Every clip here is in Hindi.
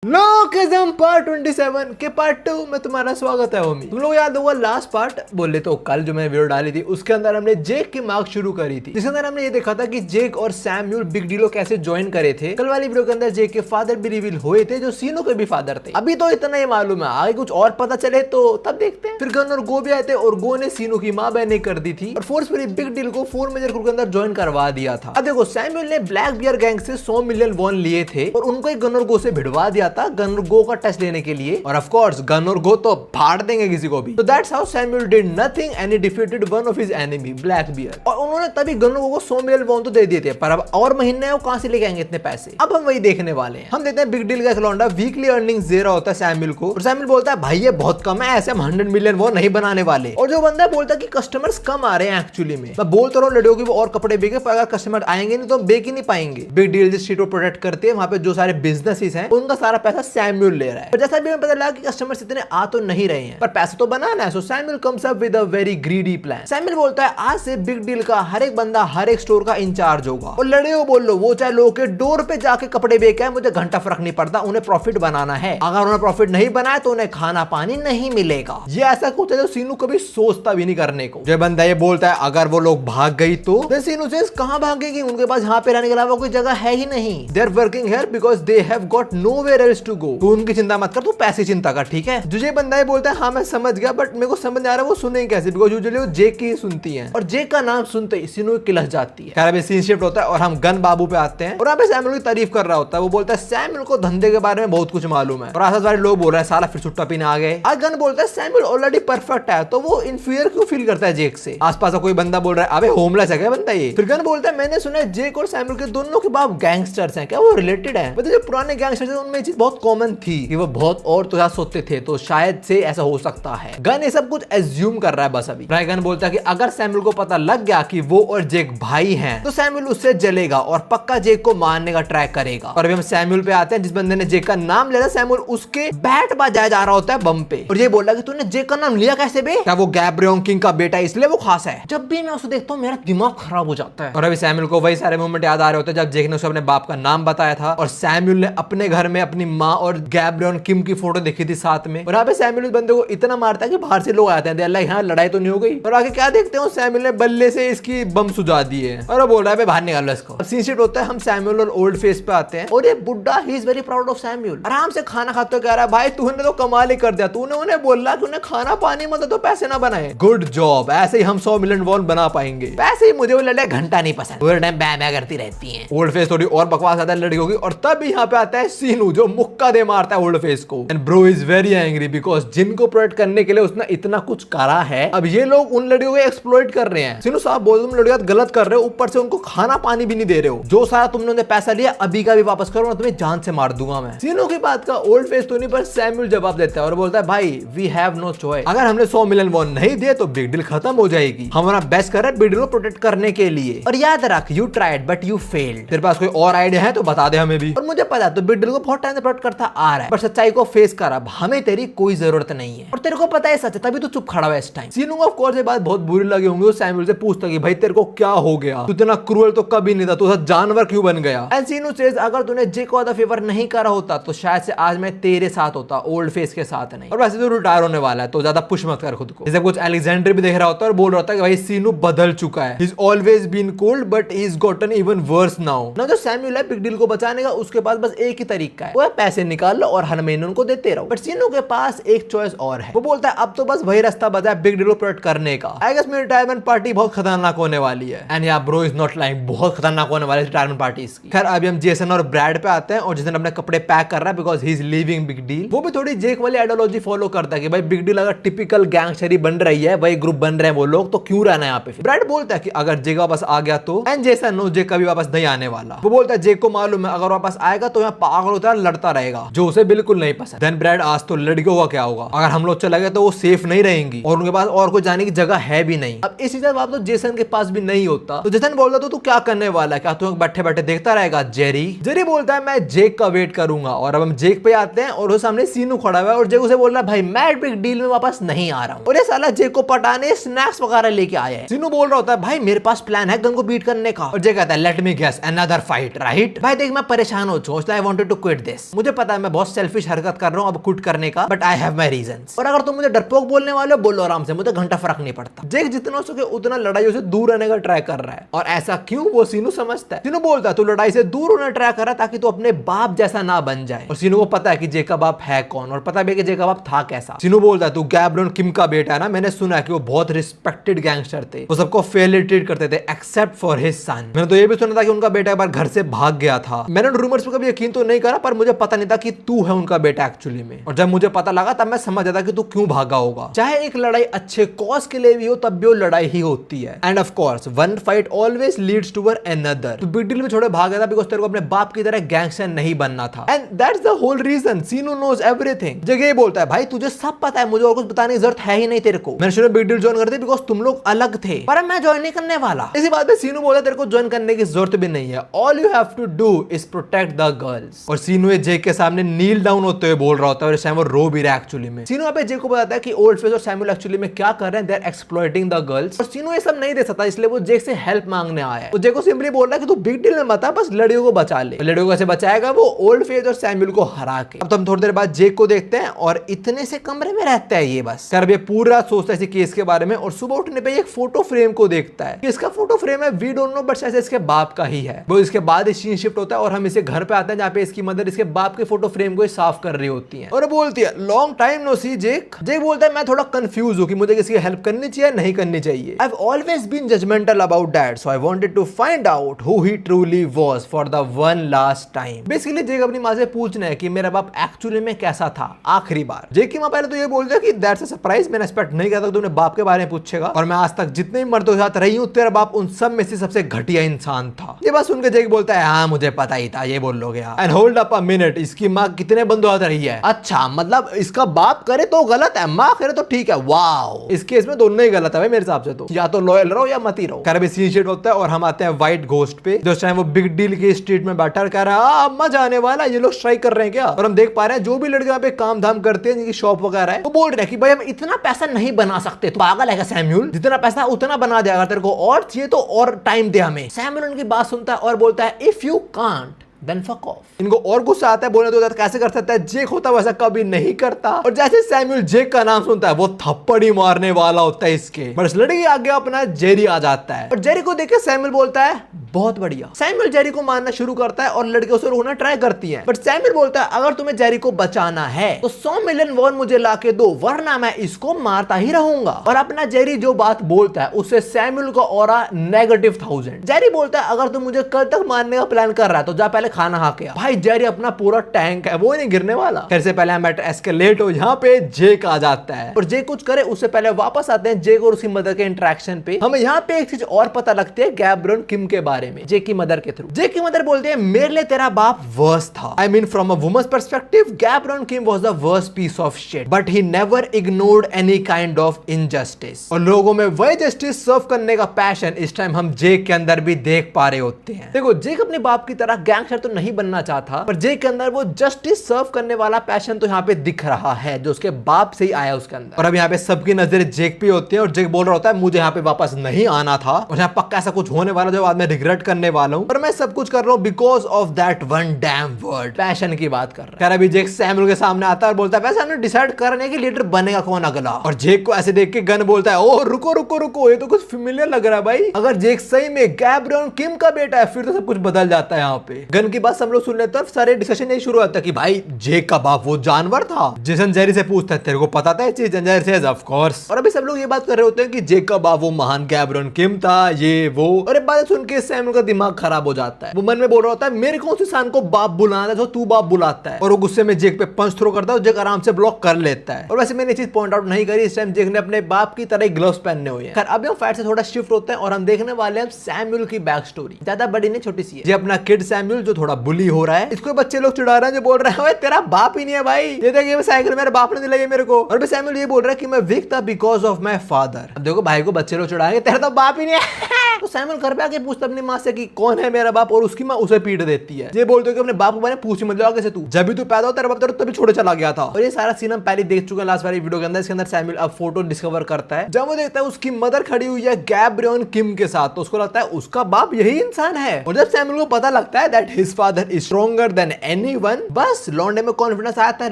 लोकिज्म पार्ट 27 के पार्ट 2 में तुम्हारा स्वागत है होमी। तुम लोग याद होगा लास्ट पार्ट बोले तो कल जो मैंने वीडियो डाली थी उसके अंदर हमने जेक की मार्क शुरू करी थी, जिसके अंदर हमने ये देखा था कि जेक और सैमुअल बिग डीलो कैसे ज्वाइन करे थे। कल वाली वीडियो के अंदर जेक के फादर भी रिवील हुए थे जो सीनो के भी फादर थे। अभी तो इतना ही मालूम है, आगे कुछ और पता चले तो तब देखते हैं। फिर गन और गो भी आए थे और गो ने सीनो की माँ बहन कर दी थी और फोर्सफुली बिग डील को 4 मेजर ग्रुप के अंदर ज्वाइन करवा दिया था। अब देखो सैमुअल ने ब्लैक बियर गैंग से 100 मिलियन वॉन लिए थे और उनको एक गन और गो से भिड़वा दिया था गन और गो का टेस्ट लेने के लिए, और ऑफ कोर्स गन और गो तो फाड़ देंगे किसी को भी। तो that's how Samuel did nothing and he defeated one of his enemy black bear. और उन्होंने तभी गन और गो को 100 मिलियन वॉन तो दे दिए थे, पर अब और महीने वो कहां से लेके आएंगे इतने पैसे। अब हम वही देखने वाले हैं। हम देखते हैं बिग डील का लौंडा वीकली अर्निंग्स दे रहा होता है सैमुअल को, और सैमुअल बोलता है भाई ये बहुत कम है, ऐसे हम 100 मिलियन वॉन नहीं बनाने वाले। और जो बंदा बोलता है कि कस्टमर्स कम आ रहे हैं, एक्चुअली में मैं बोल तो रहा हूं लड़ियों की वो और कपड़े बेचे, पर अगर कस्टमर आएंगे नहीं तो हम बेच ही नहीं पाएंगे। बिग डील जिस स्ट्रीट को प्रोटेक्ट करते हैं वहां पे जो सारे बिजनेसेस हैं उनका सारा पैसा सैमुअल ले रहा है। और जैसा भी हमें पता लगा कि कस्टमर्स इतने आ तो नहीं रहे हैं, पर पैसा तो बनाना है। So Samuel comes up with a very greedy plan. Samuel बोलता है आज से बिग डील का हर एक बंदा हर एक स्टोर का इंचार्ज होगा, और लड़ियों बोल लो वो चाहे लोगों के डोर पे जाके कपड़े बेच के, मुझे घंटा फर्क नहीं पड़ता, उन्हें प्रॉफिट बनाना है। अगर उन्हें प्रॉफिट नहीं बनाया तो उन्हें खाना पानी नहीं मिलेगा। ये ऐसा कुछ है जो सीनू कभी सोचता भी नहीं करने को। जो बंदा ये बोलता है अगर वो लोग भाग गई तो सीनू से कहां भागेगी, उनके पास यहाँ पे रहने के अलावा कोई जगह है ही नहीं। They are working here because they have got nowhere else to go. तू उनकी चिंता मत कर, तू पैसे चिंता कर, ठीक है। जो ये बंदा ये बोलता है हाँ मैं समझ गया, बट मेरे को समझ नहीं आ रहा वो सुने कैसे, बिकॉज़ यूजुअली वो जेक की सुनती है, और जेक का नाम सुनते ही सीनू किलस जाती है। खैर अभी सीन शिफ्ट होता है और हम गन बाबू पे आते हैं, और यहाँ पे सैमुअल की तारीफ कर रहा होता है। वो बोलता है सैमुअल को धंधे के बारे में बहुत कुछ मालूम है, और आसपास वाले लोग बोल रहे हैं साला फिर सुट्टा पीने आ गए। आज गन बोलता है सैमुअल ऑलरेडी परफेक्ट है, तो वो इनफीरियर क्यों फील करता है जेक से। आसपास कोई बंदा बोल रहा है अबे होमलेस है क्या बंदा ये। फिर गन बोलता है मैंने सुना है जेक और सैमुअल के दोनों के बाप गैंगस्टर्स हैं, क्या वो रिलेटेड है। मतलब जो पुराने गैंगस्टर्स हैं उनमें ये चीज बहुत कॉमन थी कि वो बहुत और तो ज्यादा सोते थे, तो शायद से ऐसा हो सकता है। गन ये सब कुछ एज्यूम कर रहा है बस। अभी गन बोलता है कि अगर सैमुअल को पता लग गया कि वो और जेक भाई हैं, तो सैमुअल उससे जलेगा और पक्का जेक को मारने का ट्राई करेगा। और अभी हम सैमुअल पे आते हैं। जिस बंदे ने जेक का नाम लिया, सैमुअल उसके बैट बजाया जा रहा होता है बम पे, और ये बोल रहा है कि तूने जेक का नाम लिया कैसे बे, क्या वो गैब्रियल किंग का बेटा इसलिए वो खास है। जब भी मैं उसे देखता हूँ मेरा दिमाग खराब हो जाता है। और अभी सैमुअल को वही सारे मोमेंट याद आ रहे होते हैं जब जेक ने उसे अपने बाप का नाम बताया था, और सैमुअल ने अपने घर में अपनी माँ और गैब्रियल किंग की फोटो देखी थी साथ में। और यहाँ पे सैमुअल उस बंदे को इतना मारता है कि बाहर से लोग आते हैं, अल्लाह यहाँ लड़ाई तो नहीं हो गई। और आगे क्या देखते हो, सैमुअल ने बल्ले से इसकी बम सुझा दी है, और वो बोल रहा है बाहर निकालो इसको। सीन शिफ्ट होता है, हम सैमुअल और ओल्ड फेस पे आते हैं, और ये बुड्ढा he is very proud of Samuel. आराम से खाना खाते हुए कह रहा है भाई तूने तो कमाल ही कर दिया, तूने उन्हें बोला कि उन्हें खाना पानी मत तो पैसे ना बनाए। गुड जॉब, ऐसे ही हम 100 मिलियन वॉन बना पाएंगे। वैसे ही मुझे वो लड़ाई घंटा नहीं पसंद, पूरे टाइम बै बै करती रहती हैं। ओल्ड फेस थोड़ी और बकवास आता है लड़कियों की, और तब यहाँ पे आता है सीनू जो मुक्का दे मारता है ओल्ड फेस को। And bro is very angry because जिनको प्रोटेक्ट करने के लिए उसने इतना कुछ करा है, अब ये लोग उन लड़कियों को एक्सप्लॉइट कर रहे हैं। सीनू साहब बोल तुम लड़कियां गलत कर रहे हो, ऊपर से उनको खाना पानी भी नहीं दे रहे हो, जो सारा तुमने उन्हें पैसा लिया अभी का भी वापस करो, तुम्हें जान से मार दूंगा मैं। सीनू की बात का ओल्ड फेस तो नहीं, पर सैमुअल जवाब देता है और बोलता है भाई वी हैव नो चॉइस, अगर हमने 100 मिलियन वॉन नहीं दिए तो बिग डील खत्म हो जाएगी। हमारा बेस्ट कर रहा है बिग डील को प्रोटेक्ट करने के लिए, और याद रख you tried but you failed. तेरे पास कोई और आइडिया है तो बता दे हमें भी। और मुझे पता है तो बिग डील को बहुत टाइम से प्रोटेक्ट करता आ रहा है, पर सच्चाई को फेस कर, अब हमें तेरी कोई जरूरत नहीं है, और तेरे को पता है सच है, तभी तो चुप खड़ा हुआ इस टाइम। सीनू को ऑफ कोर्स ये बात बहुत बुरी लगी होंगी। वो सैमुअल से पूछता कि भाई तेरे को क्या हो गया, तू इतना क्रूअल तो कभी नहीं था, तू जानवर क्यों बन गया। एंड सीनू सेज अगर तूने जेक को फेवर नहीं करा होता तो शायद से आज मैं तेरे साथ होता, ओल्ड फेस के साथ नहीं। और वैसे तो रिटायर होने वाला है तो ज्यादा पुश मत कर खुद को। जैसे कुछ अलेक्जेंडर भी देख रहा होता है और बोल रहा होता है कि भाई सीनू बदल चुका है, he is always been cold but he is gotten even worse now. ना जो सैमुअल है बिग डील को बचाने का, उसके पास बस एक ही तरीका है, वो है पैसे निकाल लो और हर महीने उनको देते रहो। बट सीनू के पास एक चॉइस और है, वो बोलता है अब तो बस वही रास्ता बचा है बिग डील को प्रोटेक्ट करने का। आई गेस मेरी रिटायरमेंट पार्टी बहुत खतरनाक होने वाली है। एंड या ब्रो इज नॉट लाइक, बहुत खतरनाक होने वाली है रिटायरमेंट पार्टी इसकी। खैर अभी हम जेसन और ब्रैड पे आते हैं, और जेसन अपने कपड़े पैक कर रहा है because he is leaving big deal. वो भी थोड़ी जेक वाली आइडियोलॉजी फॉलो करता है कि भाई बिग डील अगर टिपिकल गैंगस्टरी बन रही है, वही ग्रुप बन रहे हैं वो लोग, तो क्यों रहना यहाँ पे। ब्रैड बोलता है कि अगर जेक वापस आ गया तो, एंड जेसन नो जेक कभी वापस नहीं आने वाला। वो बोलता है जेक को मालूम है अगर वापस आएगा तो यहाँ पागल होता है, लड़ता रहेगा, जो उसे बिल्कुल नहीं पसंद। देन ब्रैड आज तो लड़कियों का क्या होगा, अगर हम लोग चले गए तो वो सेफ नहीं रहेंगी, और उनके पास और कोई जाने की जगह है भी नहीं। अब इसी जवाब तो जेसन के पास भी नहीं होता, तो जेसन बोलता तो तू क्या करने वाला है, क्या तू बैठे बैठे देखता रहेगा। जेरी बोलता है मैं जेक का वेट करूंगा। और अब हम जेक पे आते हैं और वो सामने सीनू खड़ा हुआ है, और जेक उसे बोल रहा है भाई मैं बिग डील में वापस नहीं आ रहा हूँ, और ये साला जेक को पटाने स्नैक्स वगैरह लेके आया है। सीनू बोल रहा होता है भाई मेरे पास प्लान है गन को बीट करने का, और जेक कहता है let me guess another fight right. भाई देख मैं परेशान हो चुका, I wanted to quit this. मुझे पता है मैं बहुत सेल्फिश हरकत कर रहा हूँ अब क्विट करने का, but I have my reasons. और अगर तुम मुझे डरपोक बोलने वाले हो बोलो आराम से, मुझे घंटा फर्क नहीं पड़ता। जेक जितना हो सके उतना लड़ाइयों से दूर रहने का ट्राई कर रहा है। और ऐसा क्यों, वो सीनू समझता है। सीनू बोलता है तू लड़ाई से दूर होने ट्राई कर रहा है ताकि तू अपने बाप जैसा ना बन जाए। और सीनू को पता है कि जेक का बाप है कौन, और पता भी है कि जेक का बाप था कैसा। सीनू बोलता है तू गैब्रियल किम का बेटा है ना, मैंने सुना है कि वो बहुत रिस्पेक्टेड गैंगस्टर थे, वो सबको फेयरली ट्रीट करते थे एक्सेप्ट फॉर हिज सन। मैंने तो ये भी सुना था कि उनका बेटा एक बार घर से भाग गया था। मैंने रूमर्स पे कभी यकीन तो नहीं करा, पर मुझे पता नहीं था कि तू है उनका बेटा एक्चुअली में। और जब मुझे पता लगा तब मैं समझ जाता कि तू क्यों भागा होगा। चाहे एक लड़ाई अच्छे कॉज के लिए भी हो तब भी वो लड़ाई ही होती है। End of course one fight always leads toward another. तो बिग डील में छोड़े भाग गया था बिकॉज़ तेरे को अपने बाप की तरह गैंगस्टर नहीं बनना था। And that's the whole reason. Sinu knows everything. जगह ये बोलता है भाई तुझे सब पता है, मुझे और कुछ बताने की जरूरत है ही नहीं तेरे को। मैंने शुरू में बिग डील ज्वाइन कर दी बिकॉज़ तुम लोग अलग थे, पर मैं ज्वाइन नहीं करने वाला। इसी बात पे सीनू बोलता है तेरे को ज्वाइन करने की जरूरत भी नहीं है, all you have to do is protect the girls. और सीनू जेक के सामने नील डाउन होते हुए बोल रहा होता है और इस टाइम वो रो भी रहा है एक्चुअली में। सीनू यहाँ पे जेक को बताता है कि ओल्ड फेस और सैमुअल एक्चुअली में क्या कर रहे हैं, they are exploiting the girls. और सीनू ये सब नहीं दे सकता, इसलिए वो जेक से हेल्प मांगने आया है। वो जेक को सिंपली बोल रहा है कि तू बिग डील में मत आ, बस लड़ियों को बचा ले। लड़ियों को कैसे बचाएगा वो, ओल्ड फेस और सैमुअल को हरा के। अब तो हम थोड़ी देर बाद जेक को देखते हैं और इतने से कमरे में रहता है ये बस कर, ये पूरा सोचता है इसी केस के बारे में। और सुबह उठने पे एक फोटो फ्रेम को देखता है कि इसका फोटो फ्रेम है, वी डोंट नो, बट शायद इसके बाप का ही है। वो इसके बाद सीन शिफ्ट होता है और हम इसे घर पे आते हैं जहाँ पे इसकी मदर इसके बाप के फोटो फ्रेम को साफ कर रही होती है। और बोलती है लॉन्ग टाइम नो सी जेक। जेक बोलता है मैं थोड़ा कंफ्यूज हूँ कि मुझे किसी की हेल्प करनी चाहिए नहीं करनी चाहिए। I have always been judgmental about that, so I wanted to find out who he truly was for the one last time. Basically Jake अपनी माँ से पूछना है कि मेरा बाप एक्चुअली में कैसा था आखिरी बार। जेक की माँ पहले तो ये बोलती है कि दैट्स अ सरप्राइज, मैंने एक्सपेक्ट नहीं किया था तुमने बाप के बारे में पूछेगा, और मैं आज तक जितने भी मर्दों के साथ रही हूँ तेरा बाप उन सब में से सबसे घटिया इंसान था। ये बात सुनकर जेक बोलता है हाँ मुझे पता ही था, ये बोल लोगे। And hold up a minute, इसकी माँ कितने बंदों हाथ रही है? अच्छा मतलब इसका बाप करे तो गलत है, माँ करे तो ठीक है। वाओ, इस केस में दोनों ही गलत है भाई मेरे हिसाब से तो, या तो लॉयल रहो या मत ही रहो। कर भी सीन शेड होता है और हम आते हैं व्हाइट घोस्ट पे, जो टाइम वो बिग डील के स्ट्रीट में बैठा कह रहा है मजा आने वाला, ये लोग स्ट्राइक कर रहे हैं क्या? और हम देख पा रहे हैं जो भी लड़के यहाँ पे काम धाम करते हैं जिनकी शॉप वगैरह है, वो बोल रहे हैं कि भाई हम इतना पैसा नहीं बना सकते। तो पागल है क्या सैमुअल? जितना पैसा उतना बना देगा, तेरे को और चाहिए तो और टाइम दे हमें। सैमुअल उनकी बात सुनता है और बोलता है if you can't then fuck off. इनको और गुस्सा आता है, बोलने तो कैसे कर सकता है, जेक होता वैसा कभी नहीं करता। और जैसे सैमुअल जेक का नाम सुनता है वो थप्पड़ ही मारने वाला होता है इसके, पर इस लड़के आगे अपना जेरी आ जाता है और जेरी को देख के सैमुअल बोलता है बहुत बढ़िया। सैमुअल जेरी को मारना शुरू करता है और लड़के उसे रोकना ट्राई करती है, बट सैमुअल बोलता है अगर तुम्हें जेरी को बचाना है तो 100 मिलियन वॉन मुझे लाके दो, वरना मैं इसको मारता ही रहूंगा। और अपना जेरी जो बात बोलता है उससे सैमुअल का ऑरा -1000। जेरी बोलता है अगर तुम मुझे कल तक मारने का प्लान कर रहा है तो जा पहले खाना खा के आ। भाई जेरी अपना पूरा टैंक है, वो नहीं गिरने वाला। फिर से पहले मैटर एस्केलेट हो, यहाँ पे जेक आ जाता है और जेक कुछ करे उससे पहले वापस आते हैं जेक और उसकी मदर के इंटरेक्शन पे। हमें यहाँ पे एक चीज और पता लगती है गैब्रियल किम के बारे में, जेक की मदर के थ्रू। जेक की मदर बोलती है मेरे लिए तेरा बाप वर्स्ट था। I mean from a woman's perspective Gabriel Kim was the worst piece of shit, but he never ignored any kind of injustice. और लोगों में वही जस्टिस सर्व करने का पैशन इस टाइम हम जेक के अंदर भी देख पा रहे होते हैं। देखो जेक अपने बाप की तरह गैंगस्टर तो नहीं बनना चाहता, पर जेक के अंदर वो जस्टिस सर्व करने वाला पैशन तो यहाँ पे दिख रहा है जो उसके बाप से ही आया उसके अंदर। और अब यहाँ पे सबकी नजर जेक पे होती है और जेक बोल रहा होता है मुझे यहाँ पे वापस नहीं आना था और यहाँ पक्का ऐसा कुछ होने वाला जो बाद में रिग्रेट करने वाला हूँ, पर मैं सब कुछ कर रहा हूँ because of that one dam word. Passion की बात कर रहा है। अभी जेक सैमुअल के सामने आता है और बोलता है वैसे हमने डिसाइड करने की लीडर बनेगा कौन अगला। और जेक को ऐसे देख के गन बोलता है ओ रुको रुको रुको, ये तो कुछ फेमिलियर लग रहा है भाई। अगर जेक सही में गैब्रियल किम का बेटा है फिर तो सब कुछ बदल जाता है। यहाँ पे गन की बात सब लोग सुन लेते हैं, सारे डिस्कशन यही शुरू होता है कि भाई जेक का बाप वो जानवर था। जेसन जेरी से पूछता है तेरे को पता था ये चीज? जेरी से ऑफ कोर्स। और अभी सब लोग ये बात कर रहे होते हैं कि जेक का बाप वो महान गैब्रियल किम था, ये वो। और ये बात सुन के सैमुअल का दिमाग खराब हो जाता है। वो मन में बोल रहा होता है मेरे कौन से इंसान को बाप बुलाना है, तू बाप बुलाता है। और वो गुस्से में जेक पे पंच थ्रो करता है, जेक आराम से ब्लॉक कर लेता है। और वैसे मैंने चीज पॉइंट आउट नहीं करी, इस टाइम जेक ने अपने बाप की तरह ग्लव्स पहने हुए हैं। अभी हम फाइट से थोड़ा शिफ्ट होते हैं और हम देखने वाले हैं सैमुअल की बैक स्टोरी। ज्यादा बड़ी नहीं छोटी सी है। ये अपना किड सैमुअल जो थोड़ा बुली हो रहा है, इसको बच्चे लोग चिढ़ा रहे हैं जो बोल रहे हैं तेरा बाप ही नहीं है भाई, ये देखिए साइकिल मेरे बाप ने दिलाई मेरे को। और सैमुअल ये बोल रहा है कि मैं वीक था बिकॉज ऑफ माय फादर। अब देखो भाई को बच्चे लोग चिढ़ाएंगे तेरा तो बाप ही नहीं है। तो सैमुअल घर पे आके पूछता अपनी माँ से कि कौन है मेरा बाप, और उसकी माँ उसे पीट देती है। ये बोलते हो कि अपने बाप को मैंने पूछ मत लो कैसे तू, जब भी तू पैदा होता है तभी छोड़े चला गया था। और ये सारा सीन हम पहले देख चुके हैं लास्ट वाली वीडियो के अंदर। इसके अंदर सैमुअल अब फोटो डिस्कवर करता है, जब वो देखता है उसकी मदर खड़ी हुई है गैब्रियन किम के साथ, तो उसको लगता है उसका बाप यही इंसान है। और जब सैमुअल को पता लगता है that his father is stronger than anyone, बस लौंडे में कॉन्फिडेंस आता है,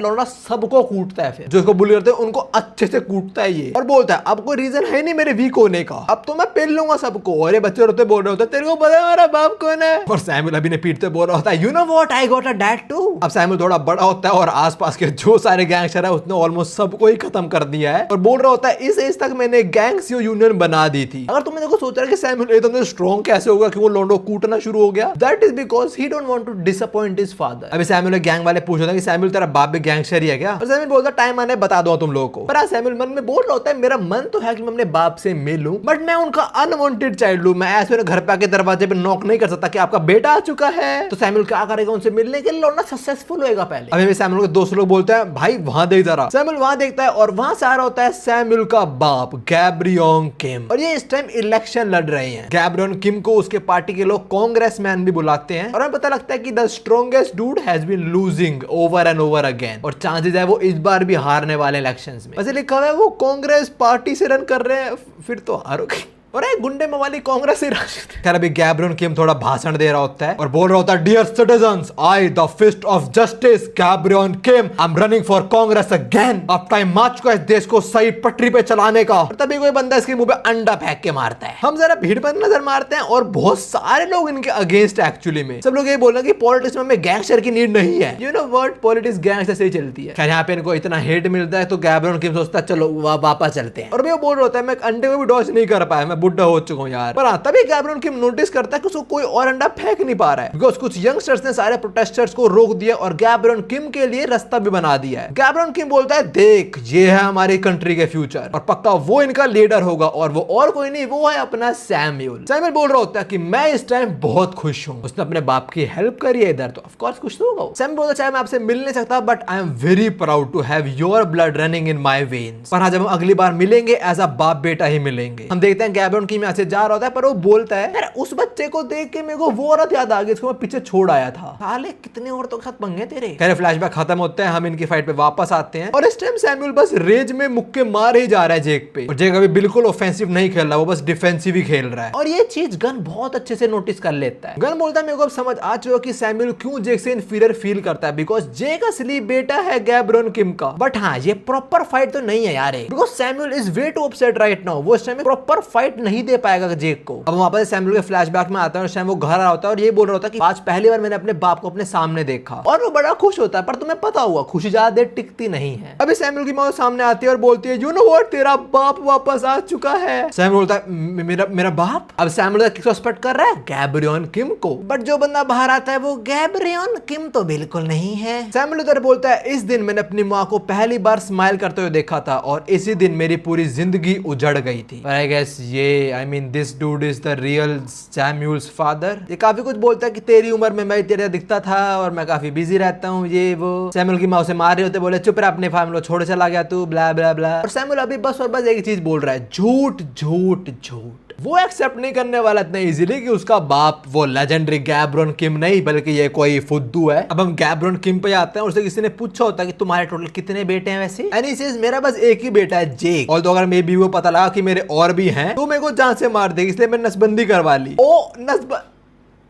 लौंडा सबको कूटता है। फिर जो उसको बुली करते हैं उनको अच्छे से कूटता है ये, और बोलता है अब कोई रीजन है नहीं मेरे वीक होने का, अब तो मैं पेल लूंगा सबको। और ये बच्चे रोते बोल रहे होते तेरे को पता है हमारा बाप कौन है, और सैमुअल अभी ने पीटते बोल रहा होता है you know what I got a dad too. अब सैमुअल थोड़ा बड़ा होता है और आसपास के जो सारे गैंगस्टर है उसने ऑलमोस्ट सबको ही खत्म कर दिया है, और बोल रहा होता है इस एज तक मैंने गैंग्स यूनियन बना दी थी। अगर तुमने देखो सोचा कि सैमुअल एकदम स्ट्रॉन्ग कैसे होगा कि वो लोंडो कूटना शुरू हो गया, that is because he don't want to disappoint his father. अभी सैमुअल ने गैंग वाले पूछा था कि सैमुअल तेरा बाप भी गैंगस्टर ही है क्या, और सैमुअल बोलता टाइम आने बता दो तुम लोगों को। पर सैमुअल मन में बोल रहा होता है मेरा मन तो है कि मैं अपने बाप से मिलूं, बट मैं उनका अनवांटेड चाइल्ड हूं, मैं ऐसे घर पे आके दरवाजे पे नॉक नहीं कर सकता कि आपका बेटा आ चुका है। तो सैमुअल क्या करेगा उनसे मिलने के लिए, लौंडा सक्सेसफुल होएगा पहले। अभी सैमुअल के दोस्त लोग बोलते हैं भाई वहां देख जरा। सैमुअल वहां देखता है और वहां से आ रहा होता है सैमुअल का बाप गैब्रियन किम, और ये इस टाइम इलेक्शन लड़ रहे हैं। गैब्रियन किम को उसके पार्टी के लोग कांग्रेसमैन भी बुलाते हैं, और हमें पता लगता है कि the strongest dude has been losing over and over again, और चांसेस है वो इस बार भी हारने वाले इलेक्शंस में। वैसे लिखा हुआ है वो कांग्रेस पार्टी से रन कर रहे हैं, फिर तो हारोगे। और गुंडे मवाली कांग्रेस ही राजनीति। खैर अभी गैब्रियन किम थोड़ा भाषण दे रहा होता है और बोल रहा होता है dear citizens, I the fist of justice Gabrian Kim, I am running for Congress again. अब टाइम आ चुका है इस देश को सही पटरी पे चलाने का। और तभी कोई बंदा इसके मुंह पे अंडा फेंक के मारता है। हम जरा भीड़ पर नजर मारते हैं और बहुत सारे लोग इनके अगेंस्ट एक्चुअली में। सब लोग ये बोल रहे हैं कि पॉलिटिक्स में हमें गैंगस्टर की नीड नहीं है। You know what, politics gangster से ही चलती है। खैर यहाँ पे इनको इतना हेट मिलता है तो गैब्रियन किम सोचता है चलो वापस चलते हैं। और वो बोल रहा होता है मैं अंडे को भी डॉज नहीं कर पाया, मैं बुढ़ा हो चुका हूँ यार। पर हाँ तभी गैब्रियन किम नोटिस करता है कि उसको कोई और अंडा फेंक नहीं पा रहा है, बिकॉज़ कुछ यंगस्टर्स ने सारे प्रोटेस्टर्स को रोक दिया और गैब्रियन किम के लिए रास्ता भी बना दिया है। गैब्रियन किम बोलता है देख ये है हमारी कंट्री के फ्यूचर, और पक्का वो इनका लीडर होगा, और वो और कोई नहीं, वो है अपना सैमुअल। सैमुअल बोल रहा होता है कि मैं इस टाइम बहुत खुश हूँ, उसने अपने बाप की हेल्प करी है इधर, तो ऑफ कोर्स खुश तो होगा। सैमुअल बोलता है मैं आपसे मिल नहीं सकता but I am very proud to have your blood running in my veins. पर हाँ जब हम अगली बार मिलेंगे एज अ बाप बेटा ही मिलेंगे। हम देखते हैं गैब्रियन किम यहाँ से जा रहा होता है, पर वो बोलता है यार उस बच्चे को देख के मेरे को वो औरत याद आ गई, इसको मैं पीछे छोड़ आया था। साले कितने औरतों के साथ पंगे तेरे। खैर फ्लैशबैक खत्म होते हैं, हम इनकी फाइट पे वापस आते हैं, और इस टाइम सैमुअल बस रेज में मुक्के मार ही जा रहा है जेक पे, और जेक अभी बिल्कुल ऑफेंसिव नहीं खेल रहा, वो बस डिफेंसिव ही खेल रहा है। और ये चीज गन बहुत अच्छे से नोटिस कर लेता है। गन बोलता है मेरे को अब समझ आ चुका कि सैमुअल क्यों जेक से इंफीरियर फील करता है, बिकॉज जेक असली बेटा है गैब्रियन किम का। बट हाँ ये प्रॉपर फाइट तो नहीं है यार, because Samuel is way too upset right now, वो इस टाइम प्रॉपर फाइट नहीं दे पाएगा जेक को। अब वापस सैमुअल के फ्लैशबैक में आता है, उस टाइम वो घर आ रहा होता है और ये बोल रहा होता है कि आज पहली बार मैंने अपने बाप को अपने सामने देखा, और वो बड़ा खुश होता है। पर तुम्हें पता हुआ खुशी ज्यादा देर टिकती नहीं है। अभी सैमुअल की माँ सामने आती है और बोलती है यू नो व्हाट, तेरा बाप वापस आ चुका है। सैमुअल बोलता है मेरा बाप। अब सैमुअल किसको सस्पेक्ट कर रहा है, गैब्रियन किम को। बट जो बंदा बाहर आता है वो गैब्रियन किम तो बिल्कुल नहीं है। सैमुअल उधर बोलता है इस दिन मैंने अपनी माँ को पहली बार स्माइल करते हुए देखा था, और इसी दिन मेरी पूरी जिंदगी उजड़ गई थी। आई गेस ये I mean this dude is the real Samuel's father. ये काफी कुछ बोलता है कि तेरी उम्र में मैं तेरे दिखता था और मैं काफी बिजी रहता हूँ, ये वो। सैमुअल की माँ उसे मार रहे होते, बोले चुप रह, अपने फैमिली को छोड़ चला गया तू, ब्ला ब्ला ब्ला। और सैमुअल अभी बस और बस एक चीज बोल रहा है, झूठ झूठ झूठ। वो एक्सेप्ट नहीं करने वाला इतना इजीली कि उसका बाप वो लेजेंडरी गैब्रियन किम नहीं बल्कि ये कोई फुद्दू है। अब हम गैब्रियन किम पे आते हैं, उससे किसी ने पूछा होता है कि तुम्हारे टोटल कितने बेटे हैं वैसे, एंड ही सेज मेरा बस एक ही बेटा है जेक, और तो अगर मे बी वो पता लगा कि मेरे और भी हैं तो मेरे को जान से मार देगी, इसलिए मैंने नसबंदी करवा ली।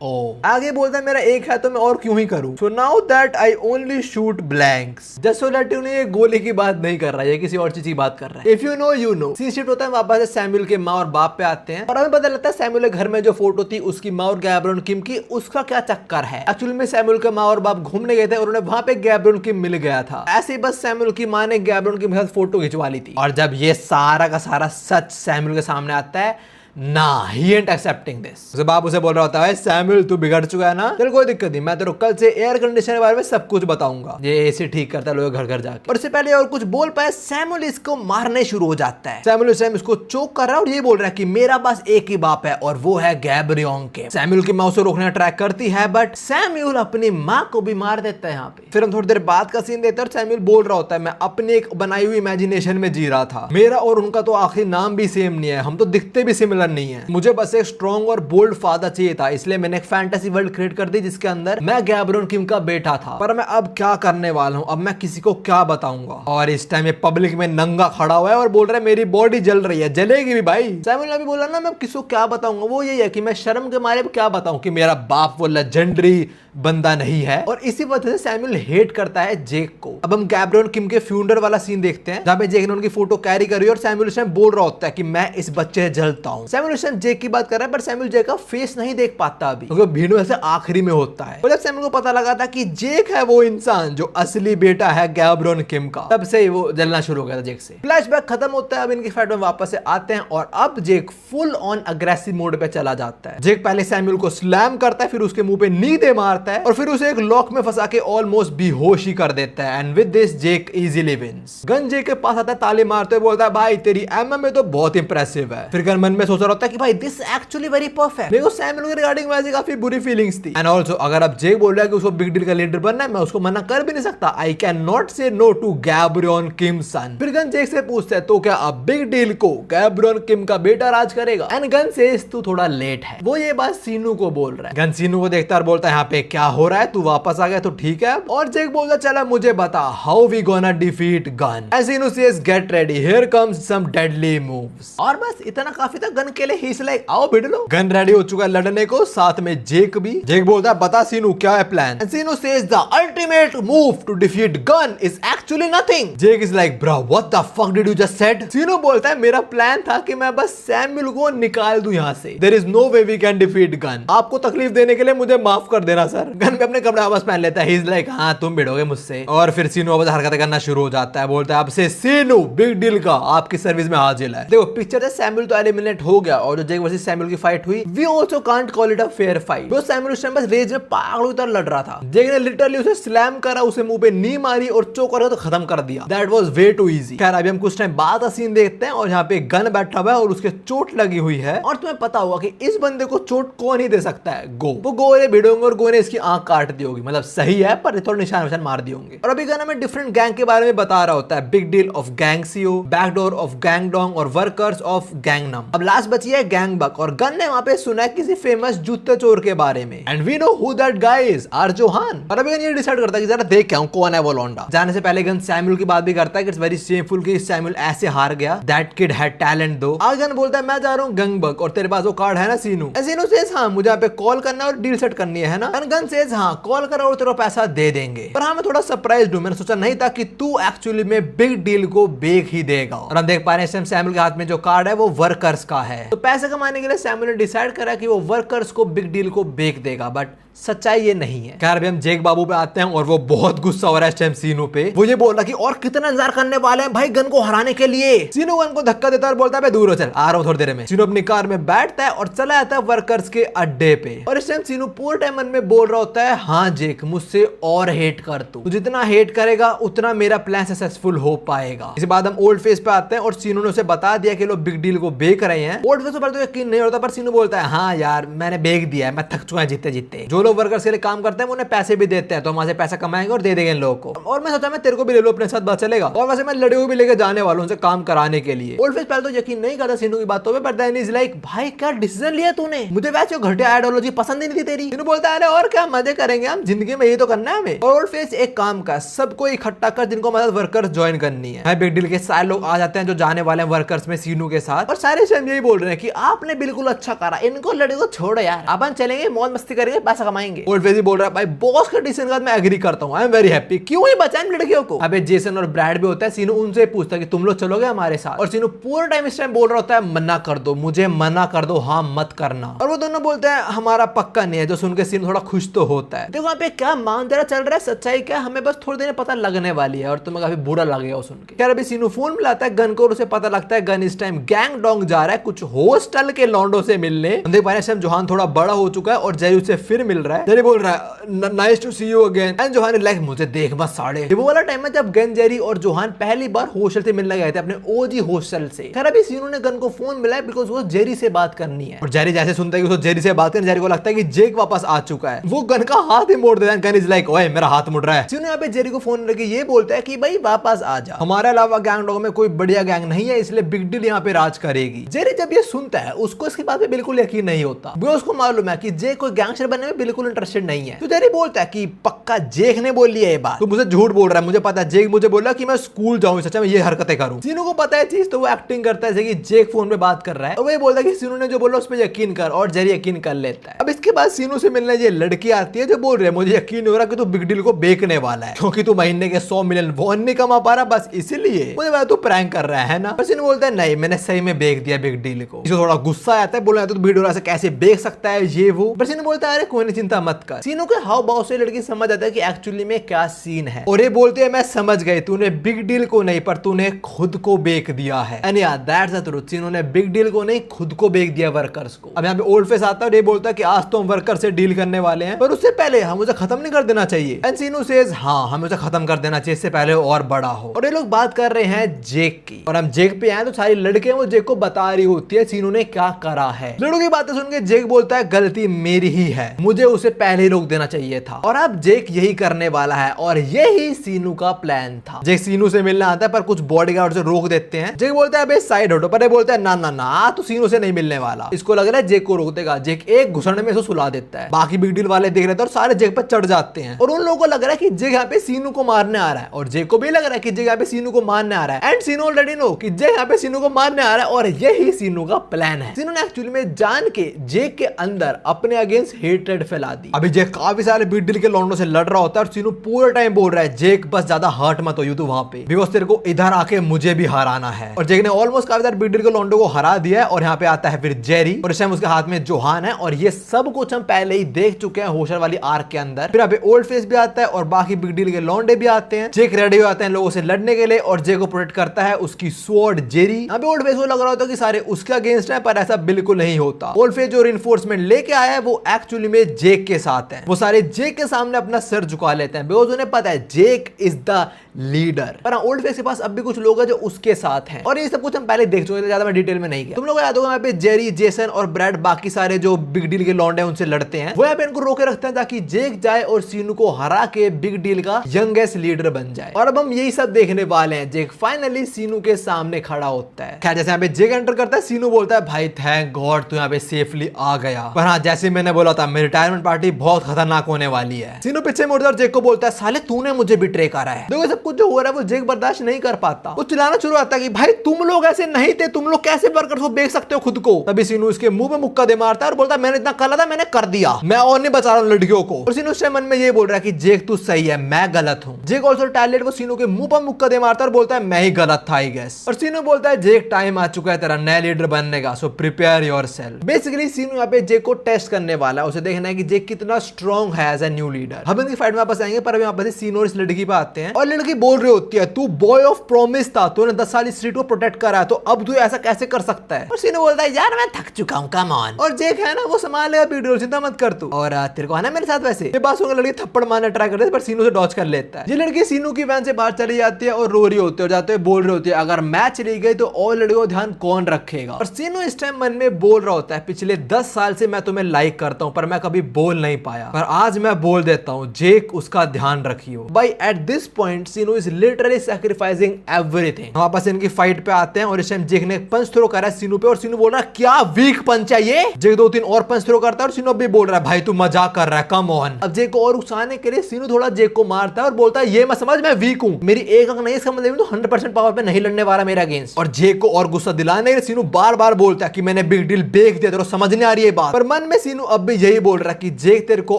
ओ आगे बोलता है मेरा एक है तो मैं और क्यों ही करूं, so now that I only shoot blanks. Just so that ये गोली की बात नहीं कर रहा है, ये किसी और चीज की बात कर रहा है। If you know you know. Scene shift होता है, वापस से सैमुअल के माँ और बाप पे आते हैं, और हमें पता लगता है सैमुअल के घर में जो फोटो थी उसकी माँ और गैब्रियन किम की, उसका क्या चक्कर है। एक्चुअली में सैमुअल के माँ और बाप घूमने गए थे और उन्हें वहां पे गैब्रियन किम मिल गया था। ऐसे ही बस सैमुअल की माँ ने गैब्रियन किम के साथ फोटो खिंचवा ली थी, और जब ये सारा का सारा सच सैमुअल के सामने आता है ना, ही एंट एक्सेप्टिंग दिस। उसके बाप उसे बोल रहा होता है सैमुअल तू बिगड़ चुका है ना, चल कोई दिक्कत नहीं, मैं तेरे को कल से एयर कंडीशनर के बारे में सब कुछ बताऊंगा। ये एसी ठीक करता है लोग घर घर जाके। और इससे पहले और कुछ बोल पाए सैमुअल इसको मारने शुरू हो जाता है। सैमुअल इस टाइम इसको चोक कर रहा है और ये बोल रहा है कि मेरा पास एक ही बाप है और वो है गैब्रियन किम। सैमुअल की माँ उसे रोकने ट्राई करती है, बट सैमुअल अपनी माँ को भी मार देता है यहाँ पे। फिर हम थोड़ी देर बाद का सीन देते हैं और सैमुअल बोल रहा होता है मैं अपनी एक बनाई हुई इमेजिनेशन में जी रहा था, मेरा और उनका तो आखिर नाम भी सेम नहीं है, हम तो दिखते भी सिमिलर करनी है, मुझे बस एक स्ट्रॉन्ग और बोल्ड फादर चाहिए था, इसलिए मैंने एक फैंटेसी वर्ल्ड क्रिएट कर दी जिसके अंदर मैं गैब्रियल किम का बेटा था। पर मैं अब क्या करने वाला हूँ, अब मैं किसी को क्या बताऊंगा। और इस टाइम पब्लिक में नंगा खड़ा हुआ है और बोल रहा है मेरी बॉडी जल रही है, जलेगी भी भाई। सैमुअल ने भी बोला ना मैं किसी को क्या बताऊंगा, वो यही है कि मैं शर्म के मारे क्या बताऊं कि मेरा बाप वो लेजेंडरी बंदा नहीं है। और इसी वजह से सैमुअल हेट करता है जेक को। अब हम गैब्रियल किम के फ्यूनरल वाला सीन देखते हैं जहां पे जेक ने उनकी फोटो कैरी करी और सैमुअल उस टाइम बोल रहा होता है कि मैं इस बच्चे से जलता हूं। सैमुअल उस टाइम जेक की बात कर रहा है पर सैमुअल जेक का फेस नहीं देख पाता अभी क्योंकि भीड़ में से आखिरी में होता है। और जब सैमुअल को पता लगा था कि जेक है वो इंसान जो असली बेटा है गैब्रियल किम का, तब से वो जलना शुरू हो गया था जेक से। फ्लैशबैक खत्म होता है, अब इनकी फाइट में वापस से आते हैं और अब जेक फुल ऑन अग्रेसिव मोड पे चला जाता है। जेक पहले सैमुअल को स्लैम करता है, फिर उसके मुंह पे नी दे मारता है और फिर उसे एक लॉक में फंसा के ऑलमोस्ट बेहोश ही कर देता है। And with this Jake easily wins. Gun Jake के पास आता है, ताली मारते हुए बोलता है भाई तेरी एमएमए तो बहुत इंप्रेसिव है। फिर गन मन में सोच रहा होता है कि भाई दिस एक्चुअली वेरी परफेक्ट। मेरे को सैमुअल के रिगार्डिंग वैसे काफी बुरी फीलिंग्स थी। एंड ऑल्सो अगर अब जेक बोल रहा है कि उसको बिग डील का लीडर बनना है, मैं उसको मना कर भी नहीं सकता। आई कैन नॉट से नो टू गैब्रियल किम सन। फिर गन जेक से पूछता है तो क्या अब बिग डील को गैब्रियल किम का बेटा राज करेगा? एंड गन सेज तू थोड़ा लेट है। वो ये बात सीनू को बोल रहा है। गन सीनू को देखता है और बोलता है यहाँ पे क्या हो रहा है, तू वापस आ गया तो ठीक है। और जेक बोलता चला मुझे बता how we gonna defeat Gun. And Sinu says get ready, here comes some deadly moves. और बस इतना काफी था गन के लिए। ही इज लाइक आओ भिड़ लो। गन रेडी हो चुका है लड़ने को, साथ में जेक भी। जेक बोलता है बता सीनू क्या है plan? And Sinu says the ultimate move to defeat Gun is actually nothing. Jake is like bro what the fuck did you just said? Sinu बोलता है मेरा प्लान था कि मैं बस सैमुअल को निकाल दूं यहां से। There is no way we can defeat Gun. आपको तकलीफ देने के लिए मुझे माफ कर देना सर। गन भी अपने कपड़े वापस पहन लेता है। ही इज लाइक हाँ तुम भिड़ोगे मुझसे। और फिर सीनू वापस हरकतें करना शुरू हो जाता है। बोलता है अब से सीनू बिग डील का आपकी सर्विस में हाजिर है। देखो पिक्चर से सैमुअल तो एलिमिनेट हो गया और जो जेक वर्सेस सैमुअल की फाइट हुई we also can't call it a fair fight. वो सैमुअल उस टाइम बस रेज में पागल की तरह लड़ रहा था। जेक ने लिटरली उसे स्लैम करा, उसे मुंह पे नी मारी और चोकर तो खत्म कर दिया। That was way too easy. खैर अभी हम कुछ टाइम बाद का सीन देखते हैं और यहाँ पे गन बैठा हुआ है और उसके चोट लगी हुई है। और तुम्हें पता होगा कि इस बंदे को चोट कौन ही दे सकता है? गो। वो गो ने भिड़ोंगे और गो ने इसकी आंख काट दी होगी। मतलब सही है पर थोड़ा निशान निशान मार दिए होंगे। और अभी गाना में डिफरेंट गैंग के बारे में बता रहा होता है। Big deal of gang CO, backdoor of gang Dong और वर्कर्स ऑफ गैंग नम। अब लास्ट बची है गैंग बक और गन ने वहां पे सुना है किसी फेमस जूते चोर के बारे में। And we know who that guy is, our Johan. और अभी ये डिसाइड करता है कि जरा देख क्या हूं कौन है वो लौंडा। जाने से पहले गन सैमुअल की बात भी करता है कि इट्स वेरी शेमफुल कि सैमुअल ऐसे हार गया। दैट किड हैड टैलेंट दो। आज गन बोलता है मैं जा रहा हूं गैंग बक और तेरे पास वो कार्ड है ना सीनू? सीनू सेज हां मुझे यहाँ पे कॉल करना है और डील सेट करनी है ना? एंड गन सेज हां कॉल कर और तेरा पैसा दे देंगे। पर हाँ मैं थोड़ा सरप्राइज्ड हूं, मैंने सोचा नहीं था कि तू एक्चुअली में बिग डील को बेच ही देगा। और हम देख पा रहे हैं सैमुअल के हाथ में जो कार्ड है वो वर्कर्स का है। तो पैसे कमाने के लिए सैमुअल ने डिसाइड करा कि वो वर्कर्स को बिग डील को बेच देगा, बट सच्चाई ये नहीं है। खैर अभी हम जेक बाबू पे आते हैं और वो बहुत गुस्सा हो रहा है इस टाइम सीनू पे। वो ये बोल रहा कि और कितना इंतजार करने वाले हैं भाई गन को हराने के लिए। सीनू गन को धक्का देता है और बोलता है दूर हो चल, आ रहा हूं थोड़ी देर में। सीनू अपनी कार में बैठता है और चला जाता है वर्कर्स के अड्डे पे। और इस टाइम सीनू पूरे टाइम मन में बोल रहा होता है हाँ जेक मुझसे और हेट कर तू जितना हेट करेगा उतना मेरा प्लान सक्सेसफुल हो पाएगा। इसके बाद हम ओल्ड फेस पे आते हैं और सीनू ने उसे बता दिया कि लोग बिग डील को बेच रहे हैं। ओल्ड फेस पर तो यकीन नहीं होता पर सीनू बोलता है हाँ यार मैंने बेच दिया है, मैं थक चुका है जीते जीते। जो लोग वर्कर्स के लिए काम करते हैं उन्हें पैसे भी देते हैं तो हम वहां से पैसा कमाएंगे और दे देंगे इन लोगों को। और मैं सोचा मैं तेरे को भी ले लो अपने साथ, बात चलेगा। और वैसे मैं लड़े हुए भी लेके जाने वाला हूं उनसे काम कराने के लिए। ओल्ड फेस पहले तो यकीन नहीं करता सीनू की बातों पे, बट देन इज लाइक भाई क्या डिसीजन लिया तूने, मुझे वैसे घटिया आइडियोलॉजी पसंद ही नहीं थी तेरी। सीनू बोलता है अरे और क्या मजे करेंगे हम, जिंदगी में यही तो करना है हमें। ओल्ड फेस एक काम का सबको इकट्ठा कर जिनको मतलब वर्कर्स ज्वाइन करनी है। बिग डील के सारे लोग आ जाते हैं जो जाने वाले हैं वर्कर्स में सीनू के साथ। और सारे से यही बोल रहे हैं कि आपने बिल्कुल अच्छा करा, इनको लड़े को छोड़ो यार, अपन चलेंगे मौज मस्ती करेंगे पैसा कमाएंगे। ओल्ड फेस बोल रहा है भाई बॉस का डिसीजन का मैं एग्री करता हूं, आई एम वेरी हैप्पी, क्यों ही बचाएं लड़कियों को। अबे जेसन और ब्रैड भी होता है, सीनू उनसे पूछता है कि तुम लोग चलोगे हमारे साथ। और सीनू पूरा टाइम इस टाइम बोल रहा होता है मना कर दो, मुझे मना कर दो, हाँ मत करना। और वो दोनों बोलते हैं हमारा पक्का नहीं है, जो सुन के सीनू थोड़ा खुश तो होता है। देखो वहां पे क्या मांजरा चल रहा है, सच्चाई क्या हमें बस थोड़ी देर में पता लगने वाली है और तुम्हें काफी बुरा लगेगा सुन के। यार अभी सीनू फोन मिलाता है गन को और उसे पता लगता है गन इस टाइम गैंग डोंग जा रहा है कुछ हॉस्टल के लॉन्डो से मिलने। देख पा रहे हैं जोहान थोड़ा बड़ा हो चुका है और जेरी उससे फिर मिल रहा है। जेरी बोल रहा है nice to see you again. And Johan like मुझे देख मत साड़े। वो वाला टाइम है जब गन, जेरी और जोहान पहली बार हॉस्टल से मिलने गए थे अपने ओजी हॉस्टल से। खैर अभी सीनू ने गन को फोन मिला है बिकॉज वो जेरी से बात करनी है। और जेरी जैसे सुनता है कि उसको जेरी से बात करनी, जेरी को लगता है कि जेक वापस आ चुका है। वो गन का हाथ ही मोड़ देता है। गन इज लाइक ओए मेरा हाथ मुड़ रहा है। सीनू यहाँ पे जेरी को फोन करके ये बोलता है कि भाई वापस आ जा, हमारे अलावा गैंग डॉग में कोई बढ़िया गैंग नहीं है, इसलिए बिग डील यहाँ पे राज करेगी। जेरी जब ये सुनता है उसको इसकी बात पे बिल्कुल यकीन नहीं होता। वो उसको मालूम है कि जेक कोई गैंगस्टर बनने में बिल्कुल इंटरेस्टेड नहीं है। तो जेरी बोलता है कि पक्का जेक ने बोल लिया ये बात, तो मुझे झूठ बोल रहा है, मुझे पता है जेक मुझे बोला कि मैं स्कूल जाऊं, सच्चा मैं ये हरकतें करूं। सीनू को पता है चीज, तो वो एक्टिंग करता है जैसे कि जेक फोन पे बात कर रहा है, और वो बोलता है कि सीनू ने जो बोला उस पर यकीन कर, और जेरी यकीन कर लेता है। अब इसके बाद सीनू से मिलने ये लड़की आती है जो बोल रही है मुझे यकीन नहीं हो रहा कि तू बिग डील को बेचने वाला है, क्योंकि तू महीने के 100 मिलियन वॉन नहीं कमा पा रहा, बस इसीलिए मुझे लगा तू प्रैंक कर रहा है ना। पर सीनू बोलता है नहीं मैंने सही में बेच दिया बिग डील को। इसको थोड़ा गुस्सा आता है, बोला तो बिग डील ऐसे कैसे बेच सकता है ये वो। पर सीनू बोलता है अरे कोई नहीं चिंता मत कर। सीनू के हाव भाव से लड़की समझ आता है कि एक्चुअली में क्या सीन है, और ये बोलते हैं मैं समझ गई तूने बिग डील को नहीं पर तूने खुद को बेच दिया है। एंड या दैट्स द ट्रुथ, सीनू ने बिग डील को नहीं खुद को बेच दिया वर्कर्स को। अब यहाँ पे ओल्ड फेस आता है और ये बोलता है कि आज तो हम वर्कर से डील करने वाले हैं, पर उससे पहले हम उसे खत्म नहीं कर देना चाहिए। एंड सीनू सेज हाँ हमें उसे खत्म कर देना चाहिए इससे पहले और बड़ा हो। और ये लोग बात कर रहे हैं जेक की, और हम जेक पे आए तो सारी लड़के वो जेक को बता रही होती है सीनू ने क्या करा है। लड़कों की बातें सुन के जेक बोलता है गलती मेरी ही है, मुझे उसे पहले ही रोक देना चाहिए था। और अब जेक यही करने वाला है, और यही सीनू का प्लान था। जेक सीनू से मिलने आता है पर कुछ बॉडीगार्ड से रोक देते हैं। जेक बोलता है साइड हटो, पर ये बोलता है ना ना ना तू सीनू से नहीं मिलने वाला। इसको लग रहा है जेक को रोक देगा। जेक एक घुसड़ने में इसको सुला देता है। बाकी बिग डील वाले देख रहे थे और सारे जेक पर चढ़ जाते हैं, और उन लोगों को लग रहा है कि जेक यहाँ पे सीनू को मारने आ रहा है, और जेक को भी लग रहा है कि जेक यहाँ पे सीनू को मारने आ रहा है। एंड सीनू ऑलरेडी नो कि जेक यहाँ पे सीनू को मारने आ रहा है, और यही सीनू का प्लान है। सीनू ने एक्चुअली में जान के जेक के अंदर अपने अगेंस्ट हेट्रेड फैला दी। अभी जेक काफी सारे बिग डील के लॉन्डो से लड़ रहा होता है, और सीनू पूरे टाइम बोल रहा है जेक बस ज्यादा हर्ट मत हो तू वहां पे, बिकॉज़ तेरे को इधर आके मुझे भी हराना है। और जेक ने ऑलमोस्ट काफी सारे बिग डील के लॉन्डो को हरा दिया है, और यहाँ पे आता है फिर जेरी, और इस टाइम उसके हाथ में जोहान है, और ये सब कुछ हम पहले ही देख चुके हैं होशर वाली आर्क के अंदर। फिर यहाँ पे ओल्ड फेस भी आता है और बाकी बिग डील के लॉन्डे भी आते हैं। जेक रेडी हो जाते हैं लोगों से लड़ने के लिए, और जेक को प्रोटेक्ट करता है उसकी स्वॉर्ड जेरी। यहाँ पे ओल्ड फेस को लग रहा होता है कि सारे उसके अगेंस्ट है, पर ऐसा बिल्कुल नहीं होता। ओल्ड फेस जो रिइंफोर्समेंट लेके आया है वो एक्चुअली में जेक के साथ है। वो सारे जेक के सामने अपना सर झुका लेते हैं, बिकॉज़ उन्हें पता है जेक इज द लीडर। पर ओल्ड फेस के पास अब भी कुछ लोग हैं जो उसके साथ हैं, और ये सब कुछ हम पहले देख चुके थे, ज्यादा मैं डिटेल में नहीं गया। तुम लोग याद होगा यहाँ पे जेरी, जेसन और ब्रैड बाकी सारे जो बिग डील के लॉन्डे हैं उनसे लड़ते हैं। वो यहाँ पे इनको रोके रखते हैं ताकि जेक जाए और सीनू को हरा के बिग डील का यंगेस्ट लीडर बन जाए। और अब हम यही सब देखने वाले हैं। जेक फाइनली सीनू के सामने खड़ा होता है। क्या जैसे यहाँ पे जेक एंटर करता है, सीनू बोलता है भाई थैंक गॉड तू यहाँ पे सेफली आ गया, पर हाँ जैसे मैंने बोला था मेरी रिटायरमेंट पार्टी बहुत खतरनाक होने वाली है। सीनू पीछे मुड़ता है और जेक को बोलता है साले तूने मुझे बिट्रे करा है। देखो सब कुछ जो हो रहा है वो जेक बर्दाश्त नहीं कर पाता। वो चिल्लाना शुरू होता है कि भाई तुम लोग ऐसे नहीं थे, तुम लोग कैसे वर्कर्स को बेच सकते हो खुद को। तभी सीनू इसके मुंह में मुक्का दे मारता है और बोलता है मैंने इतना करा था, मैंने कर दिया, मैं और नहीं बचा रहा हूं लड़कियों को। और सीनू उसके मन में ये बोल रहा है कि जेक तू सही है, मैं गलत हूं। जेक ऑल्सो टैलेंट वो सीनू के मुंह पर मुक्का दे मारता है और बोलता है मैं ही गलत था आई गेस। और सीनू बोलता है जेक टाइम आ चुका है तेरा नया लीडर बनने का, सो प्रिपेयर योरसेल्फ। बेसिकली सीनू यहाँ पे जेक को टेस्ट करने वाला है, उसे देखना है कि जेक कितना स्ट्रॉन्ग है एज ए न्यू लीडर। हम इनकी फाइट में वापस आएंगे, पर अभी वापस सीनू और इस लड़की पे आते हैं, और लड़की बोल रही होती है तू बॉय ऑफ प्रॉमिस था, तूने 10 साल इस स्ट्रीट को प्रोटेक्ट करा है, तो अब तू ऐसा कैसे कर सकता है। और सीनू बोलता है यार मैं थक चुका हूं, कम ऑन। और जेक है ना वो संभाल लेगा वीडियो, चिंता मत कर तू, और तेरे को आना मेरे साथ। वैसे ये बात सुनकर लड़की थप्पड़ मारने ट्राई करती है, पर सीनू से डॉज कर लेता है। ये लड़की सीनू की वैन से बाहर चली जाती है और रो रही होती है, और जाते हुए बोल रही होती है अगर मैं चली गई तो और लड़कियों का ध्यान कौन रखेगा। और सीनू इस टाइम मन में बोल रहा होता है पिछले 10 साल से मैं तुम्हें लाइक करता हूं, पर मैं कभी बोल नहीं पाया, पर आज मैं बोल देता हूं जेक उसका ध्यान रखियो। भाई at this point Sinu is literally sacrificing everything. वापस इनकी फाइट पे आते हैं, और इस टाइम जेक ने पंच थ्रो करा है सीनू पे, और सीनू बोल रहा है क्या वीक पंच है ये। जेक 2-3 और पंच थ्रो करता है, और सीनू भी बोल रहा है भाई तू मजाक कर रहा है, कम ऑन। अब जेक को और उकसाने के लिए सीनू थोड़ा जेक को मारता है और बोलता है ये मत समझ मैं वीक हूं, मेरी एक अंक नहीं, इसका मतलब तो 100% पावर पे नहीं लड़ने वाला मेरा अगेंस्ट। और जेक को और गुस्सा दिलाने के लिए सीनू बार बार बोलता है कि मैंने बिग डील बेच दिया, तेरे को समझ नहीं आ रही है बात। पर मन में सीनू अब भी यही बोल रहा है कि जेक तेरे को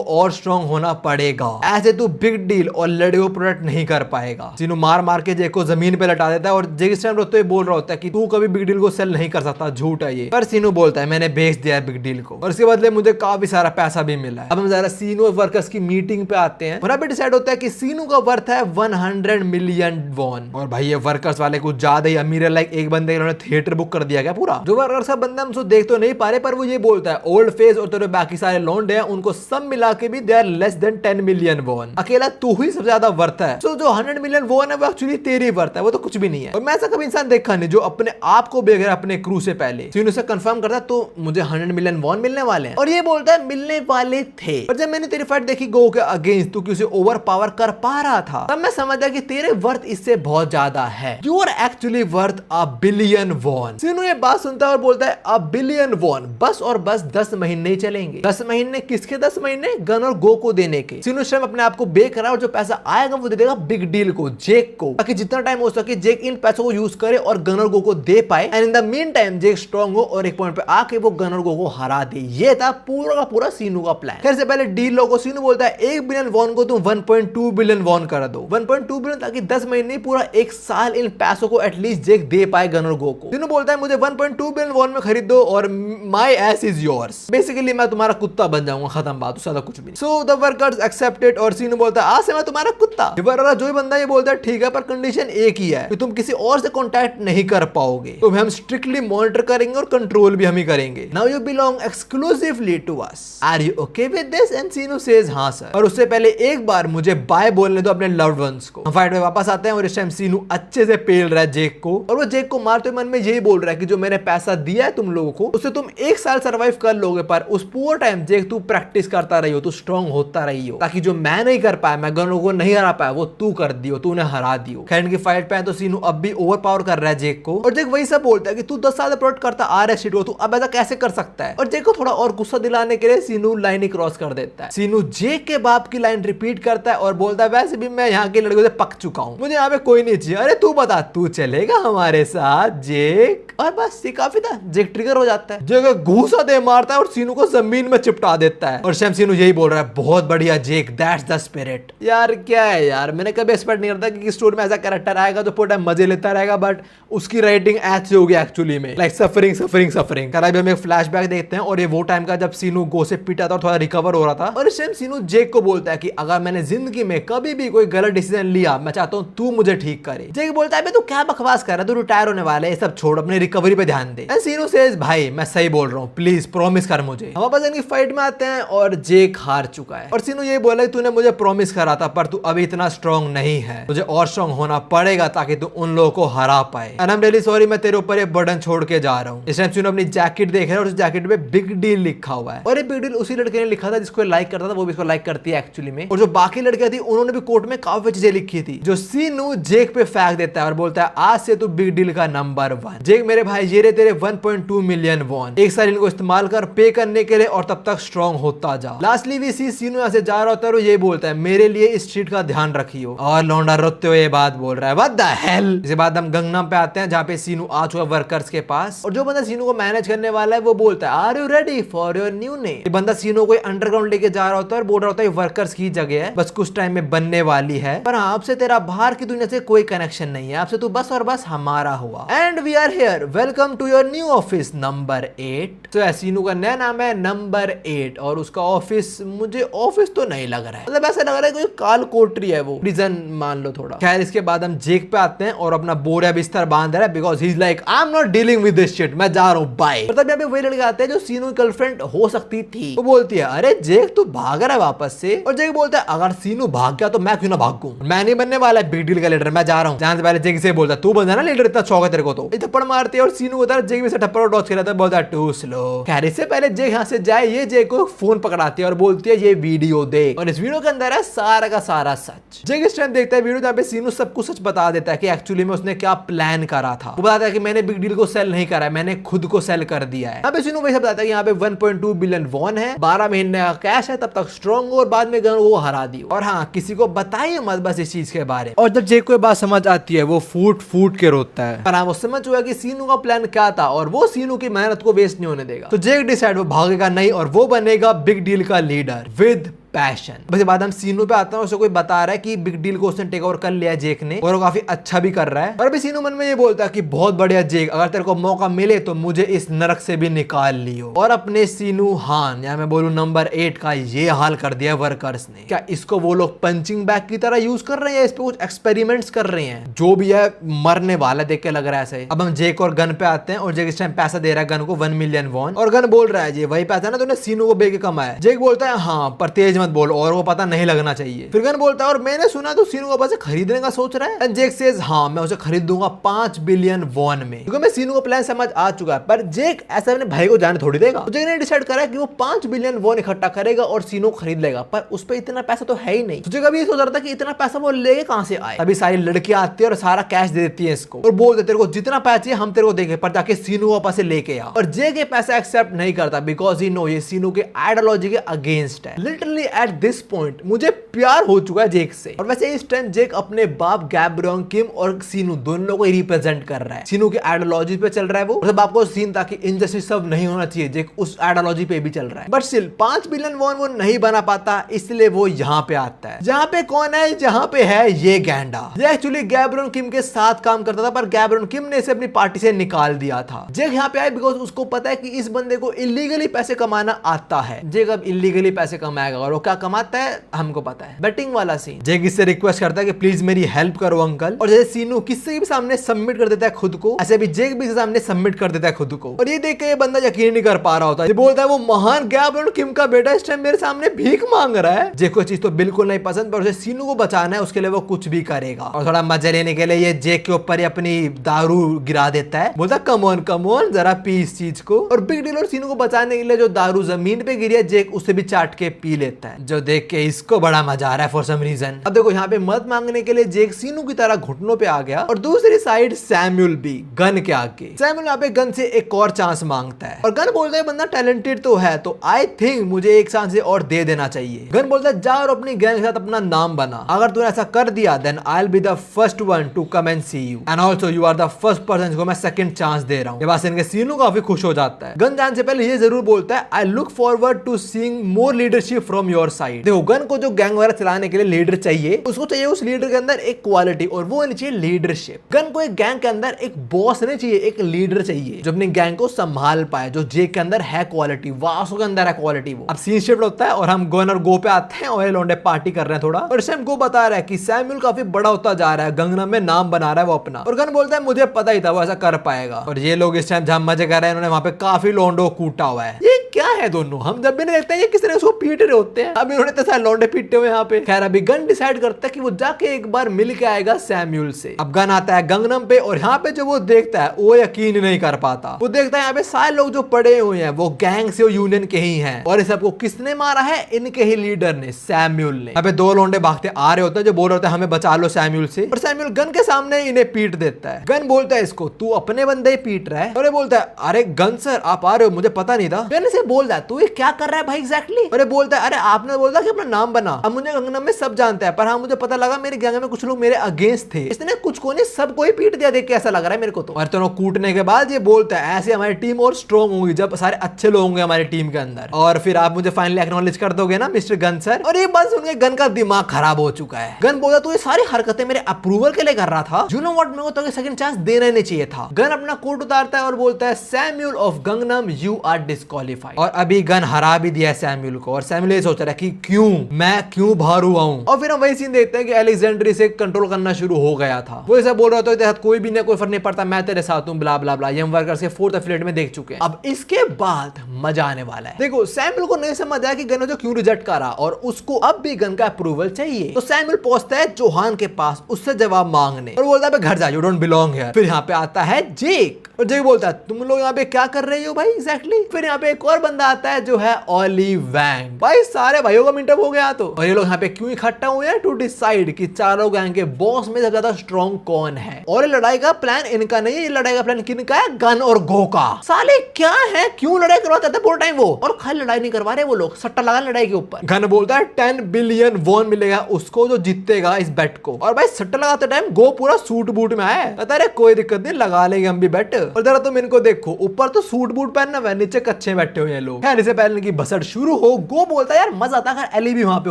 और स्ट्रॉन्ग होना पड़ेगा, ऐसे तू बिग डील और लड़े को प्रोटेक्ट नहीं कर पाएगा। सीनू मार मार के जेक को जमीन पे लटा देता है, और जेक इस टाइम रोते हुए बोल रहा होता है कि तू कभी बिग डील को सेल नहीं कर सकता, झूठ है ये। पर सीनू बोलता है मैंने बेच दिया है बिग डील को, और इसके बदले मुझे काफी सारा पैसा भी मिला है। अब हम जरा सीनू और वर्कर्स की मीटिंग पे आते हैं, वहां पे डिसाइड होता है कि सीनू का वर्थ है 100 मिलियन वॉन। और भाई ये वर्कर्स वाले कुछ ज्यादा ही अमीर है, लाइक एक बंदे ने थिएटर बुक कर दिया क्या पूरा। जो वर्कर्स का बंदा हम देख तो नहीं पा रहे, पर वो ये बोलता है ओल्ड फेस और तेरे बाकी सारे लॉन्डे हैं उनको सब मिला के भी they are less than 10 million won, अकेला तू ही सबसे ज्यादा वर्थ है। तो जो 100 मिलियन वॉन है वो एक्चुअली तेरी वर्थ है, वो तो कुछ भी नहीं है। और मैं ऐसा कभी इंसान देखा नहीं जो अपने आप को बेच रहा अपने क्रू से पहले। सीनू से कंफर्म करता तो मुझे 100 मिलियन वॉन मिलने वाले हैं, और ये बोलता है मिलने वाले थे। और जब मैंने तेरी फाइट देखी गो के अगेंस्ट, तू उसे ओवर पावर कर पा रहा था, तब मैं समझा कि तेरे वर्थ इससे बहुत ज्यादा है, you are actually worth a billion won. Sinu ये बात बात सुनता है और बोलता है $1 बिलियन बस और बस 10 महीने ही चलेंगे। 10 महीने किसके 10 महीने? गन और गो को देने के। सीनो शर्म अपने आप को बेक रहा है और जो पैसा आएगा वो दे देगा बिग डील को, जेक को, ताकि जितना टाइम हो सके जेक इन पैसों को यूज करे और गन और गो को दे पाए। And in the mean time Jake strong हो और एक पॉइंट पे आके वो गन और गो को हरा दे। ये था पूरा का पूरा सीनो का प्लान। खैर से पहले डील लोगों को सीनो बोलता है $1 बिलियन को तुम $1.2 बिलियन कर दो। 1.2 बिलियन ताकि 10 महीने पूरा 1 साल इन पैसों को एटलीस्ट जेक दे पाए गन और गो को। सीनो बोलता है मुझे $1.2 बिलियन में खरीद दो और माई एस इज योर्स। बेसिकली मैं तुम्हारा कुत्ता बन जाऊंगा, खत्म बात, उससे ज्यादा कुछ भी नहीं। सो द वर्कर्स एक्सेप्टेड और सीनो बोलता है आज से मैं तुम्हारा कुत्ता। जो ही बंदा ये बोलता है ठीक है पर कंडीशन एक ही है कि तुम किसी और से कांटेक्ट नहीं कर पाओगे, तो हम स्ट्रिक्टली मॉनिटर करेंगे और कंट्रोल भी हम ही करेंगे। Now you belong exclusively to us, are you okay with this? And Sinu says हाँ सर। और उससे पहले एक बार मुझे बाय बोलने दो अपने लव्ड वंस को। हम फाइट में वापस आते हैं और इस टाइम सीनो अच्छे से पेल रहा है जेक को, और वो जेक को मारते मन में यही बोल रहा है कि जो मैंने पैसा दिया है तुम लोगों को उससे तुम 1 साल सर्वाइव कर लोगे, पर उस पूरा टाइम जेक तू प्रैक्टिस करता रही हो, तू स्ट्रॉन्ग होता रही हो, ताकि जो मैं नहीं कर पाया, मैं गनों को नहीं हरा पाया, वो तू कर दियो, तूने हरा दियो। खैर इनकी फाइट पे है तो सीनो अब भी ओवर पावर कर रहा है जेक को, और जेक वही सब बोलता है कि तू 10 साल प्रोटेक्ट करता आ रहा है शिट को, तू अब ऐसा कैसे कर सकता है? और जेक को थोड़ा और गुस्सा दिलाने के लिए सीनो लाइन ही क्रॉस कर देता है। सीनो जेक के बाप की लाइन रिपीट करता है और बोलता है वैसे भी मैं यहाँ के लड़कों से पक चुका हूँ, मुझे यहाँ पे कोई नहीं चाहिए। अरे तू बता, तू चलेगा हमारे साथ जेक? और बस ये काफी था। जेक ट्रिगर हो जाता है, जेक घूसा दे मारता है और सीनो को जमीन में चिपटा देता है। और शैम सीनो यही बोल रहा है बहुत बढ़िया जेक, दैट्स द स्पिरिट। यार क्या है यार, मैंने कभी एक्सपेक्ट नहीं करता कि स्टोरी में ऐसा कैरेक्टर आएगा जो पूरा मजे लेता रहेगा, बट उसकी राइटिंग ऐसे होगी एक्चुअली में, लाइक सफरिंग सफरिंग सफरिंग। अभी हम एक फ्लैशबैक देखते हैं और ये वो टाइम का जब सीनो गो से पीटा था और थोड़ा रिकवर हो रहा था। और इस टाइम सीनो जेक को बोलता है कि अगर मैंने जिंदगी में कभी भी कोई गलत डिसीजन लिया, मैं चाहता हूँ तू मुझे ठीक करे। जेक बोलता है तू क्या बकवास कर रहा है, तू रिटायर होने वाला है, ये सब छोड़, अपनी रिकवरी पे ध्यान दे। एंड सीनो सेज भाई मैं सही बोल रहा हूँ, प्लीज प्रॉमिस कर मुझे। हम वापस इनकी फाइट में आते हैं और जेक हार चुका है और सीनो ये बोला तूने मुझे प्रॉमिस करा था पर तू अभी इतना स्ट्रॉन्ग नहीं है, तुझे और स्ट्रॉन्ग होना पड़ेगा ताकि तू उन लोगों को हरा पाए। And I am really sorry, मैं तेरे ऊपर एक बर्डन छोड़ के जा रहा हूँ। इस टाइम सीनो अपनी जैकेट देख रहा है और उस जैकेट पे बिग डील लिखा हुआ है, और ये बिग डील उसी लड़के ने लिखा था जिसको लाइक करता था, वो भी इसको लाइक करती है एक्चुअली में। और जो बाकी लड़कियां थी उन्होंने भी कोर्ट में काफी चीजें लिखी थी जो सीनो जेक पे फेंक देता है और बोलता है आज से तू बिग डील का नंबर 1। जेक मेरे भाई ये रहे तेरे $1.2 मिलियन, एक साल इनको इस्तेमाल कर पे करने के लिए और तब तक स्ट्रॉन्ग होता जा। लास्टली भी सीनो यहाँ से जा रहा होता है और ये बोलता है मेरे लिए इस स्ट्रीट का ध्यान रखियो, और लौंडा रोते हुए ये बात बोल रहा है व्हाट द हेल। इसके बाद हम गंगनाम पे आते हैं जहाँ पे सीनो आ चुका वर्कर्स के पास, और जो बंदा सीनो को मैनेज करने वाला है वो बोलता है are you ready for your new name. ये बंदा सीनो को अंडरग्राउंड लेके जा रहा होता है और बोल रहा होता है वर्कर्स की जगह है, बस कुछ टाइम में बनने वाली है, पर आपसे तेरा बाहर की दुनिया से कोई कनेक्शन नहीं है, आपसे तू बस और बस हमारा हुआ। And we are here, welcome to your new office number 8। तो सीनो का नया नाम है नंबर 8 और उसका ऑफिस मुझे ऑफिस तो नहीं लग रहा है, मतलब ऐसा लग रहा है कोई काल कोठरी है, वो प्रिजन मान लो थोड़ा। खैर इसके बाद हम जेक पे आते हैं और अपना बोरिया बिस्तर बांध रहा है because he is like I am not dealing with this shit, मैं जा रहा हूँ बाय। मतलब यहाँ पे वही लड़के आते हैं जो सीनो की गर्लफ्रेंड हो सकती थी, वो बोलती है अरे जेक तू भाग रहा है वापस से, और जेक बोलता है अगर सीनो भाग गया तो मैं क्यों ना भागूं, मैं नहीं बनने वाला बिग डील का लीडर, मैं जा रहा हूँ। जाने से पहले जेक से बोलता तू बन जाना लीडर, इतना शौक है तेरे को तो। थप्पड़ मारती है और सीनो होता है जेक में से थप्पड़ और डॉच खेलता है, बोलता है टू स्लो। खैर इससे पहले जेक यहाँ से जाए ये जेक को फोन पकड़ाती है और बोलती है ये वीडियो देख, और इस वीडियो के अंदर है सारा का सारा सच। जेक इस टाइम देखता है वीडियो जहाँ पे सीनो सब कुछ सच बता देता है कि एक्चुअली में उसने क्या प्लान करा था। वो बताता है कि मैंने बिग डील को सेल नहीं करा है, मैंने खुद को सेल कर दिया है। यहाँ पे सीनो वैसे बताता है कि यहाँ पे $1.2 बिलियन है, 12 महीने का कैश है, तब तक स्ट्रॉन्ग हो और बाद में वो हरा दियो, और हाँ किसी को बताइए मत बस इस चीज के बारे में। और जब जेक को ये बात समझ आती है वो फूट फूट के रोता है, पर हाँ वो समझ चुका कि सीनो का प्लान क्या था और वो सीनो की मेहनत को वेस्ट नहीं होने देगा। तो जेक डिसाइड वो भागेगा नहीं और वो बनेगा बिग डील का लीडर विद पैशन। उसके बाद हम सीनो पे आते हैं, उसे कोई बता रहा है कि बिग डील को उसने टेक ओवर कर लिया जेक ने, और वो काफी अच्छा भी कर रहा है। और अभी सीनो मन में ये बोलता है कि बहुत बढ़िया जेक, अगर तेरे को मौका मिले तो मुझे इस नरक से भी निकाल लियो। और अपने सीनो हान या मैं बोलूं नंबर 8 का ये हाल कर दिया वर्कर्स ने। क्या इसको वो लोग पंचिंग बैग की तरह यूज कर रहे हैं, इस पे कुछ एक्सपेरिमेंट्स कर रहे हैं? जो भी है मरने वाला देख के लग रहा है ऐसे। अब हम जेक और गन पे आते हैं और जेक इस टाइम पैसा दे रहा है गन को $1 मिलियन, और गन बोल रहा है ये वही पैसा ना तूने सीनो को बेच के कमाया। जेक बोलता है हाँ पर तेज मत बोलो और वो पता नहीं लगना चाहिए। फिर गन बोलता है और मैंने सुना तो सीनू को पैसे खरीदने का सोच रहा है। एंड जेक सेज हाँ मैं उसे खरीद दूंगा 5 बिलियन वॉन में, क्योंकि मैं सीनू को प्लान समझ आ चुका है। पर जेक ऐसा अपने भाई को जाने थोड़ी देगा। तो जेक ने डिसाइड करा कि वो 5 बिलियन वॉन इकट्ठा करेगा और सीनू खरीद लेगा, पर उस पर इतना पैसा तो है ही नहीं। तो जेक अभी सोच रहा था कि इतना पैसा वो लेके कहां से आए। अभी सारी लड़कियां आती है और सारा कैश दे देती है इसको और बोलते तेरे को जितना पैसा चाहिए हम तेरे को देंगे, पर जाके सीनू वापस से लेके आ। और जेक ये पैसा एक्सेप्ट नहीं करता बिकॉज ही नो ये सीनू के आइडियोलॉजी के अगेंस्ट है। लिटरली एट दिस पॉइंट मुझे प्यार हो चुका है जेक से। और वैसे इस टाइम जेक अपने बाप गैब्रियल किम और सीनू दोनों को रिप्रेजेंट कर रहा है। सीनू की आइडियोलॉजी पे चल रहा है वो, और बाप को सीन ताकि इनजस्टिस सब नहीं होना चाहिए, जेक उस आइडियोलॉजी पे भी चल रहा है। बट स्टिल 5 बिलियन वॉन वो नहीं बना पाता, इसलिए वो यहाँ पे आता है। जहाँ पे कौन है, जहाँ पे है ये गैंडा। ये एक्चुअली गैब्रियल किम के साथ काम करता था, पर गैब्रियल किम ने इसे अपनी पार्टी से निकाल दिया था। जेक यहाँ पे आया बिकॉज उसको पता है कि इस बंदे को इलीगली पैसे कमाना आता है। जेक अब इलीगली पैसे कमाएगा और वो क्या कमाता है हमको पता है, बेटिंग वाला सीन। जेक इससे रिक्वेस्ट करता है कि प्लीज मेरी हेल्प करो अंकल। और जैसे सीनू किसी भी सामने सबमिट कर देता है खुद को, ऐसे भी जेक भी सामने सबमिट कर देता है खुद को। और ये देख के ये बंदा यकीन नहीं कर पा रहा होता। ये बोलता है वो महान गैब्रियल किम का बेटा इस टाइम मेरे सामने भीख मांग रहा है। जेक को चीज तो बिल्कुल नहीं पसंद, पर उसे सीनू को बचाना है, उसके लिए वो कुछ भी करेगा। और थोड़ा मजा लेने के लिए ये जेक के ऊपर अपनी दारू गिरा देता है, बोलता कम ऑन जरा पी इस चीज को। और बिग डील और सीनू को बचाने के लिए जो दारू जमीन पे गिरी है जेक उसे भी चाट के पी लेता है, जो देख के इसको बड़ा मजा आ रहा है फॉर सम रीजन। अब देखो यहाँ पे मदद मांगने के लिए जेक सीनू की तरह घुटनों पे आ गया और दूसरी साइड सैमुअल भी गन के आगे। सैमुअल यहाँ पे गन से एक और चांस मांगता है और गन बोलता है बंदा टैलेंटेड तो है, तो आई थिंक मुझे एक चांस और दे देना चाहिए। गन बोलता है जा और अपनी गैंग के साथ अपना नाम बना, अगर तूने ऐसा कर दिया then I will be the first one to come and see you and also you are the first person जिसको मैं सेकंड चांस दे रहा हूं। ये बात सुन के सीनू काफी खुश हो जाता है। गन जाने से पहले ये जरूर बोलता है I look forward to seeing more leadership from your side. देखो गन को जो गैंग वगैरह चलाने के लिए लीडर चाहिए, उसको चाहिए उस लीडर के अंदर एक क्वालिटी, और वो होनी चाहिए लीडरशिप। गन को एक गैंग के अंदर एक बॉस नहीं चाहिए, एक लीडर चाहिए जो अपनी गैंग को संभाल पाए, जो जेक के अंदर है क्वालिटी, वासु के अंदर है क्वालिटी। वो अब सीन शिफ्ट होता है और हम गन और गो पे आते हैं और ये लौंडे पार्टी कर रहे हैं थोड़ा। और सैम को बता रहा है कि सैमुअल काफी बड़ा होता जा रहा है, गंगनम में नाम बना रहा है वो अपना। और गन बोलता है मुझे पता ही था वो ऐसा कर पाएगा। और ये लोग इस टाइम जहां मजे कर रहे हैं, इन्होंने वहां पे काफी लौंडो कूटा हुआ है। ये क्या है दोनों, हम जब भी नहीं देखते हैं ये किस तरह उसको पीट रहे होते हैं। अब इन्होंने तो सारे लौंडे पीटते हुए यहाँ पे। खैर अभी गन डिसाइड करता है कि वो जाके एक बार मिल के आएगा सैमुअल से। अब गन आता है गंगनम पे और यहाँ पे जो वो देखता है वो यकीन नहीं कर पाता। वो देखता है यहाँ पे सारे लोग जो पड़े हुए हैं वो गैंग से यूनियन के ही हैं, और इस सबको किसने मारा है, इनके ही लीडर ने, सैमुअल ने। यहाँ पे दो लौंडे भागते आ रहे होते हैं जो बोल रहे होते हैं हमें बचा लो सैमुअल से, और सैमुअल गन के सामने इन्हें पीट देता है। गन बोलता है इसको तू अपने बंदे ही पीट रहा है, और ये बोलता है अरे गन सर आप आ रहे हो, मुझे पता नहीं था। गन इसे बोलता है तू ये क्या कर रहा है भाई एग्जैक्टली। और ये बोलता है अरे आपने बोला कि अपना नाम बना, अब मुझे गंगनम में सब जानते हैं, पर हाँ मुझे पता लगा मेरे गैंग में कुछ लोग मेरे अगेंस्ट थे, इसने कुछ को नहीं सबको ही पीट दिया, देख के ऐसा लग रहा है मेरे को तो। और दोनों कूटने के बाद ये बोलता है ऐसे हमारी टीम और स्ट्रॉन्ग होगी जब सारे अच्छे लोग होंगे हमारी टीम के अंदर, और फिर आप मुझे फाइनली एक्नॉलेज कर दोगे ना मिस्टर गन सर। और ये बात सुन के गन का दिमाग खराब हो चुका है। गन बोला तू ये सारी हरकतें मेरे अप्रूवल के लिए कर रहा था, यू नो व्हाट, मेरे को तो सेकंड चांस देना ही नहीं चाहिए था। गन अपना कोट उतारता है और बोलता है Samuel of Gangnam you are disqualified. और अभी गन हरा भी दिया सैमुअल को, और सैमुअल ये सोच रहा है कि क्यों बाहर हुआ हूं। और फिर हम वही सीन देखते हैं कि अलेक्जेंड्री से कंट्रोल करना शुरू हो गया था। वो ऐसा बोल रहा था तेरे साथ कोई भी नहीं, कोई फर्क नहीं पड़ता, मैं तेरे साथ हूं, ब्ला ब्ला ब्ला। ये हम वर्कर्स के 4th एफिलिएट में देख चुके हैं। अब इसके बाद मजा आने वाला है। देखो सैमुअल को नहीं समझ आया कि गन जो क्यों रिजेक्ट करा, और उसको अब भी गन का अप्रूवल चाहिए। तो सैमुअल पहुंचता है जोहान के पास उससे जवाब मांगने, और बोलता है घर जा, यू डोंट बिलोंग हियर। फिर यहाँ पे आता है जेक, और जेक बोलता है तुम लोग यहाँ पे क्या कर रहे हो भाई एग्जैक्टली। फिर यहाँ पे एक और बंदा आता है जो है ऑली वैंग। भाई सारे भाइयों का मीटअप हो गया तो। और ये लोग यहाँ पे क्यों इकट्ठा हुए हैं, टू डिसाइड कि चारों गैंग के बॉस में सबसे ज्यादा स्ट्रॉन्ग कौन है। और ये लड़ाई का प्लान इनका नहीं है, ये लड़ाई का प्लान किनका है, गन और गो का। साले क्या है, क्यों लड़ाई करवाते हैं पूरा टाइम वो, और खाली लड़ाई नहीं करवा रहे वो लोग, सट्टा लगा लड़ाई के ऊपर। गन बोलता है 10 बिलियन वॉन मिलेगा उसको जो जीतेगा इस बेट को। और भाई सट्टा लगाते टाइम गो पूरा सूट बूट में आया, पता है कोई दिक्कत नहीं, लगा लेंगे हम भी बेट। और जरा तुम इनको देखो, ऊपर तो सूट बूट पहनना हुआ, नीचे कच्चे बैठे हुए हैं लोग। खैर इससे पहले की बसट शुरू हो, गो बोलता है यार मजा आता अगर एली भी वहां पे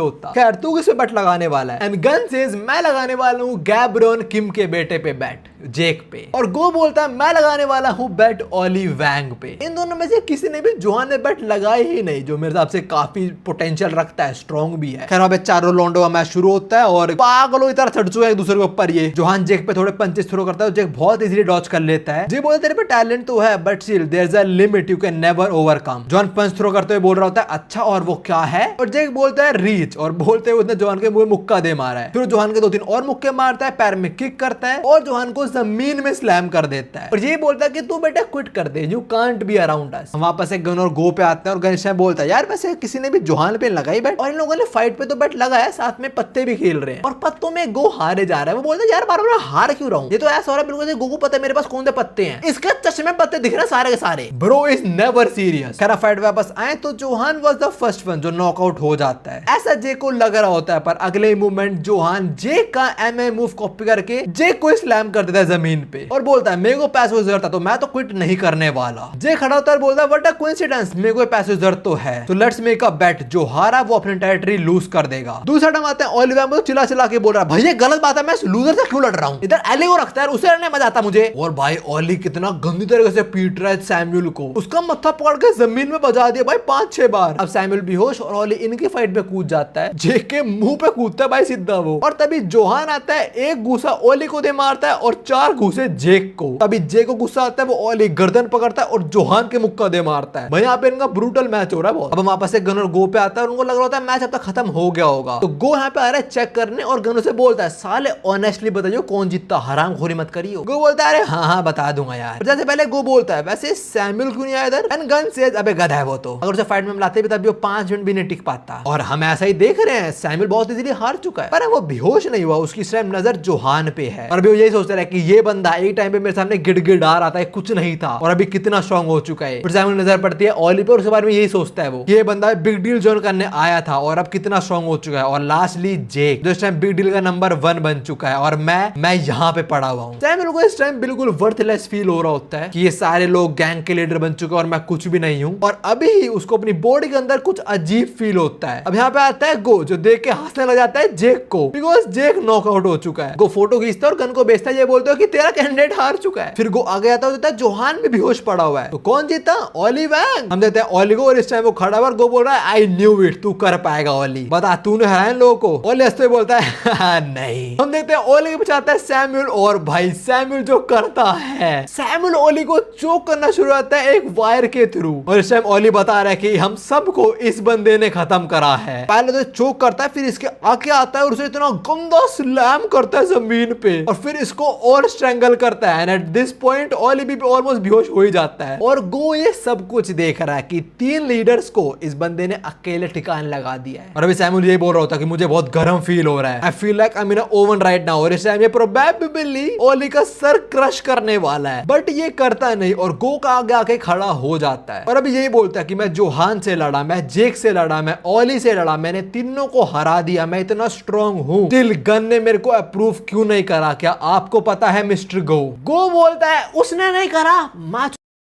होता। खैर तू किस पे बेट लगाने वाला है, एंड गन सेज मैं लगाने वाला हूँ गैब्रियल किम के बेटे पे बेट। जेक पे। और गो बोलता है मैं लगाने वाला हूँ बेट ओली वैंग पे। इन दोनों में से किसी ने भी जोहान ने बेट लगाई ही नहीं, जो मेरे हिसाब से काफी पोटेंशियल रखता है, स्ट्रॉन्ग भी है। खैर वहां पे चारों लोंडो का मैच शुरू होता है और पागलों की तरह चढ़ चुका है एक दूसरे के ऊपर। ये जोहान जेक पे थोड़े पंचेस थ्रो करता है, जेक बहुत इजीली डॉज कर लेता है। जी बोलते तेरे पे टैलेंट तो है but still there is a limit you can never overcome. Johan punch throw करते हुए बोल रहा होता है अच्छा और वो क्या है, और जेक बोलता है रीच, और बोलते हुए उसने जोहान के मुंह में मुक्का दे मारा है। फिर जोहान के 2-3 और मुक्के मारता है, पैर में किक करता है और जोहान को जमीन में स्लैम कर देता है और ये बोलता है कि तू बेटा क्विट कर दे, you can't be around us. वापस एक गन और गो पे आते हैं और गणेश बोलता है यार वैसे किसी ने भी जोहान पे लगाई बैट, और इन लोगों ने फाइट पे तो बैट लगाया, साथ में पत्ते भी खेल रहे हैं और पत्तों में गो हारे जा रहा है। वो बोलता है यार बार-बार हार क्यों रहा हूं, ये तो ऐसा हो रहा है बिल्कुल गो को पता है मेरे पास कौन से पत्ते हैं, इसके चश्मे पत्ते दिख रहे हैं सारे के सारे। Bro is never serious. खैर फाइट वापस आए तो Johan was the first one जो नॉकआउट हो जाता है, ऐसा जे को लग रहा होता है, पर अगले मूवमेंट जोहान जे का एमए मूव कॉपी करके जे को स्लैम कर देता है जमीन पे और बोलता है मेरे को पैसे की जरूरत है तो मैं तो क्विट नहीं करने वाला। जे खड़ा होता है बोलता है व्हाट अ कोइंसिडेंस, मेरे को पैसे की जरूरत तो है, तो लेट्स मेक अ बेट, जो हारा वो अपनी टेरिटरी लूज कर देगा। दूसरा टाइम आता है ओलिवर तो चिल्ला चिल्ला के बोल रहा है भाई ये गलत बात है, मैं लूजर से क्यों लड़ रहा हूं, इधर एली को रखता है उसे लड़ने मजा आता मुझे। और भाई ओली कितना गंदी तरीके से पीट रहा है सैमुअल को, उसका मत्था पकड़ के जमीन में बजा दिया भाई 5-6 बार। अब सैमुअल बेहोश और ओली इनकी फाइट में कूद जाता है, जे के मुंह पे कूदता है भाई सीधा वो, और तभी जोहान आता है, एक घूसा ओली को दे मारता है और 4 घूसे जेक को। तभी जे को गुस्सा आता है, वो ओली गर्दन पकड़ता है और जोहान के मुक्का दे मारता है। भाई यहाँ पे इनका ब्रूटल मैच हो रहा है बहुत। अब वापस से गन और गो पे आता है और उनको लग रहा होता है मैच अब तक खत्म हो गया होगा, तो गो यहाँ पे आ रहा है चेक करने और गनो से बोलता है साले ऑनेस्टली बताइए कौन जीतता, हरामखोरी मत करियो। गो बोलता है अरे हाँ बता दूंगा यार। जैसे पहले गो बोलता है वैसे सैमुअल क्यों नहीं आया इधर, एंड गन सेज अबे गधा है वो, तो अगर उसे फाइट में मिलाते भी तब भी वो 5 मिनट भी नहीं टिक पाता। और हम ऐसा ही देख रहे हैं सैमुअल बहुत इजीली हार चुका है, पर वो बेहोश नहीं हुआ, उसकी सिर्फ नजर जोहान पे है और अभी वो यही सोचता है कि ये बंदा एक टाइम पे मेरे सामने गिड़गिड़ा रहा था, कुछ नहीं था, और अभी कितना स्ट्रांग हो चुका है। फिर सैमुअल नजर पड़ती है ओली पे और उसके बारे में यही सोचता है वो, ये बंदा बिग डील ज्वाइन करने आया था और अब कितना स्ट्रांग हो चुका है। और लास्टली जेक जो इस टाइम बिग डील का नंबर 1 बन चुका है और मैं यहाँ पे पड़ा हुआ हूँ। सैमुअल को इस टाइम बिल्कुल वर्थलेस फील हो रहा होता है कि ये सारे लोग गैंग के लीडर बन चुके हैं और मैं कुछ भी नहीं हूँ, और अभी उसको अपनी बॉडी के अंदर कुछ अजीब फील होता है। अब यहाँ पे आता है गो जो देख के हंसने लग जाता है जेक को, बिकॉज जेक नॉकआउट हो चुका है। गो फोटो खींचता है और गन को बेचता है, ये बोलते हो कि तेरा कैंडिडेट हार चुका है। फिर गो आगे आता है जोहान भी बेहोश पड़ा हुआ है, तो कौन जीता, ओली वैंग। हम देते हैं ओली को और इस टाइम वो खड़ा हुआ और गो बोल रहा है आई न्यू इट, तू कर पाएगा ओली, बता तूने हराया लोगों को। ओली हंसते बोलता है नहीं। हम देखते हैं ओली के पीछे आता है सैमुअल, और भाई सैमुअल जो करता है, सैमुअल ओली को चोक करना शुरू होता है एक वायर के थ्रू, और इस टाइम ओली बता रहा है कि हम सबको इस बंदे ने खत्म करा है। पहले तो चोक करता है, फिर इसके आगे आता है और उसे इतना गंदा स्लैम करता है जमीन पे, और फिर इसको और स्ट्रेंगल करता है, एंड एट दिस पॉइंट ओली भी ऑलमोस्ट बेहोश हो ही जाता है। और गो ये सब कुछ देख रहा है कि 3 लीडर्स को इस बंदे ने अकेले ठिकाने लगा दिया है, और अभी सैमुअल ये बोल रहा होता है कि मुझे बहुत गर्म फील हो रहा है, I feel like I am in a oven right now, और इस टाइम ये प्रोबेबली ओली का सर क्रश करने वाला है, बट ये करता नहीं और गो का आगे आके खड़ा हो जाता है, और अभी यही बोलता है कि मैं जोहान से लड़ा, मैं जेक से लड़ा, मैं ओली से लड़ा, मैंने तीनों को हरा दिया, मैं इतना स्ट्रॉन्ग हूं, स्टिल गन ने मेरे को अप्रूव क्यों नहीं करा, क्या आपको पता है मिस्टर गो। गो बोलता है उसने नहीं करा,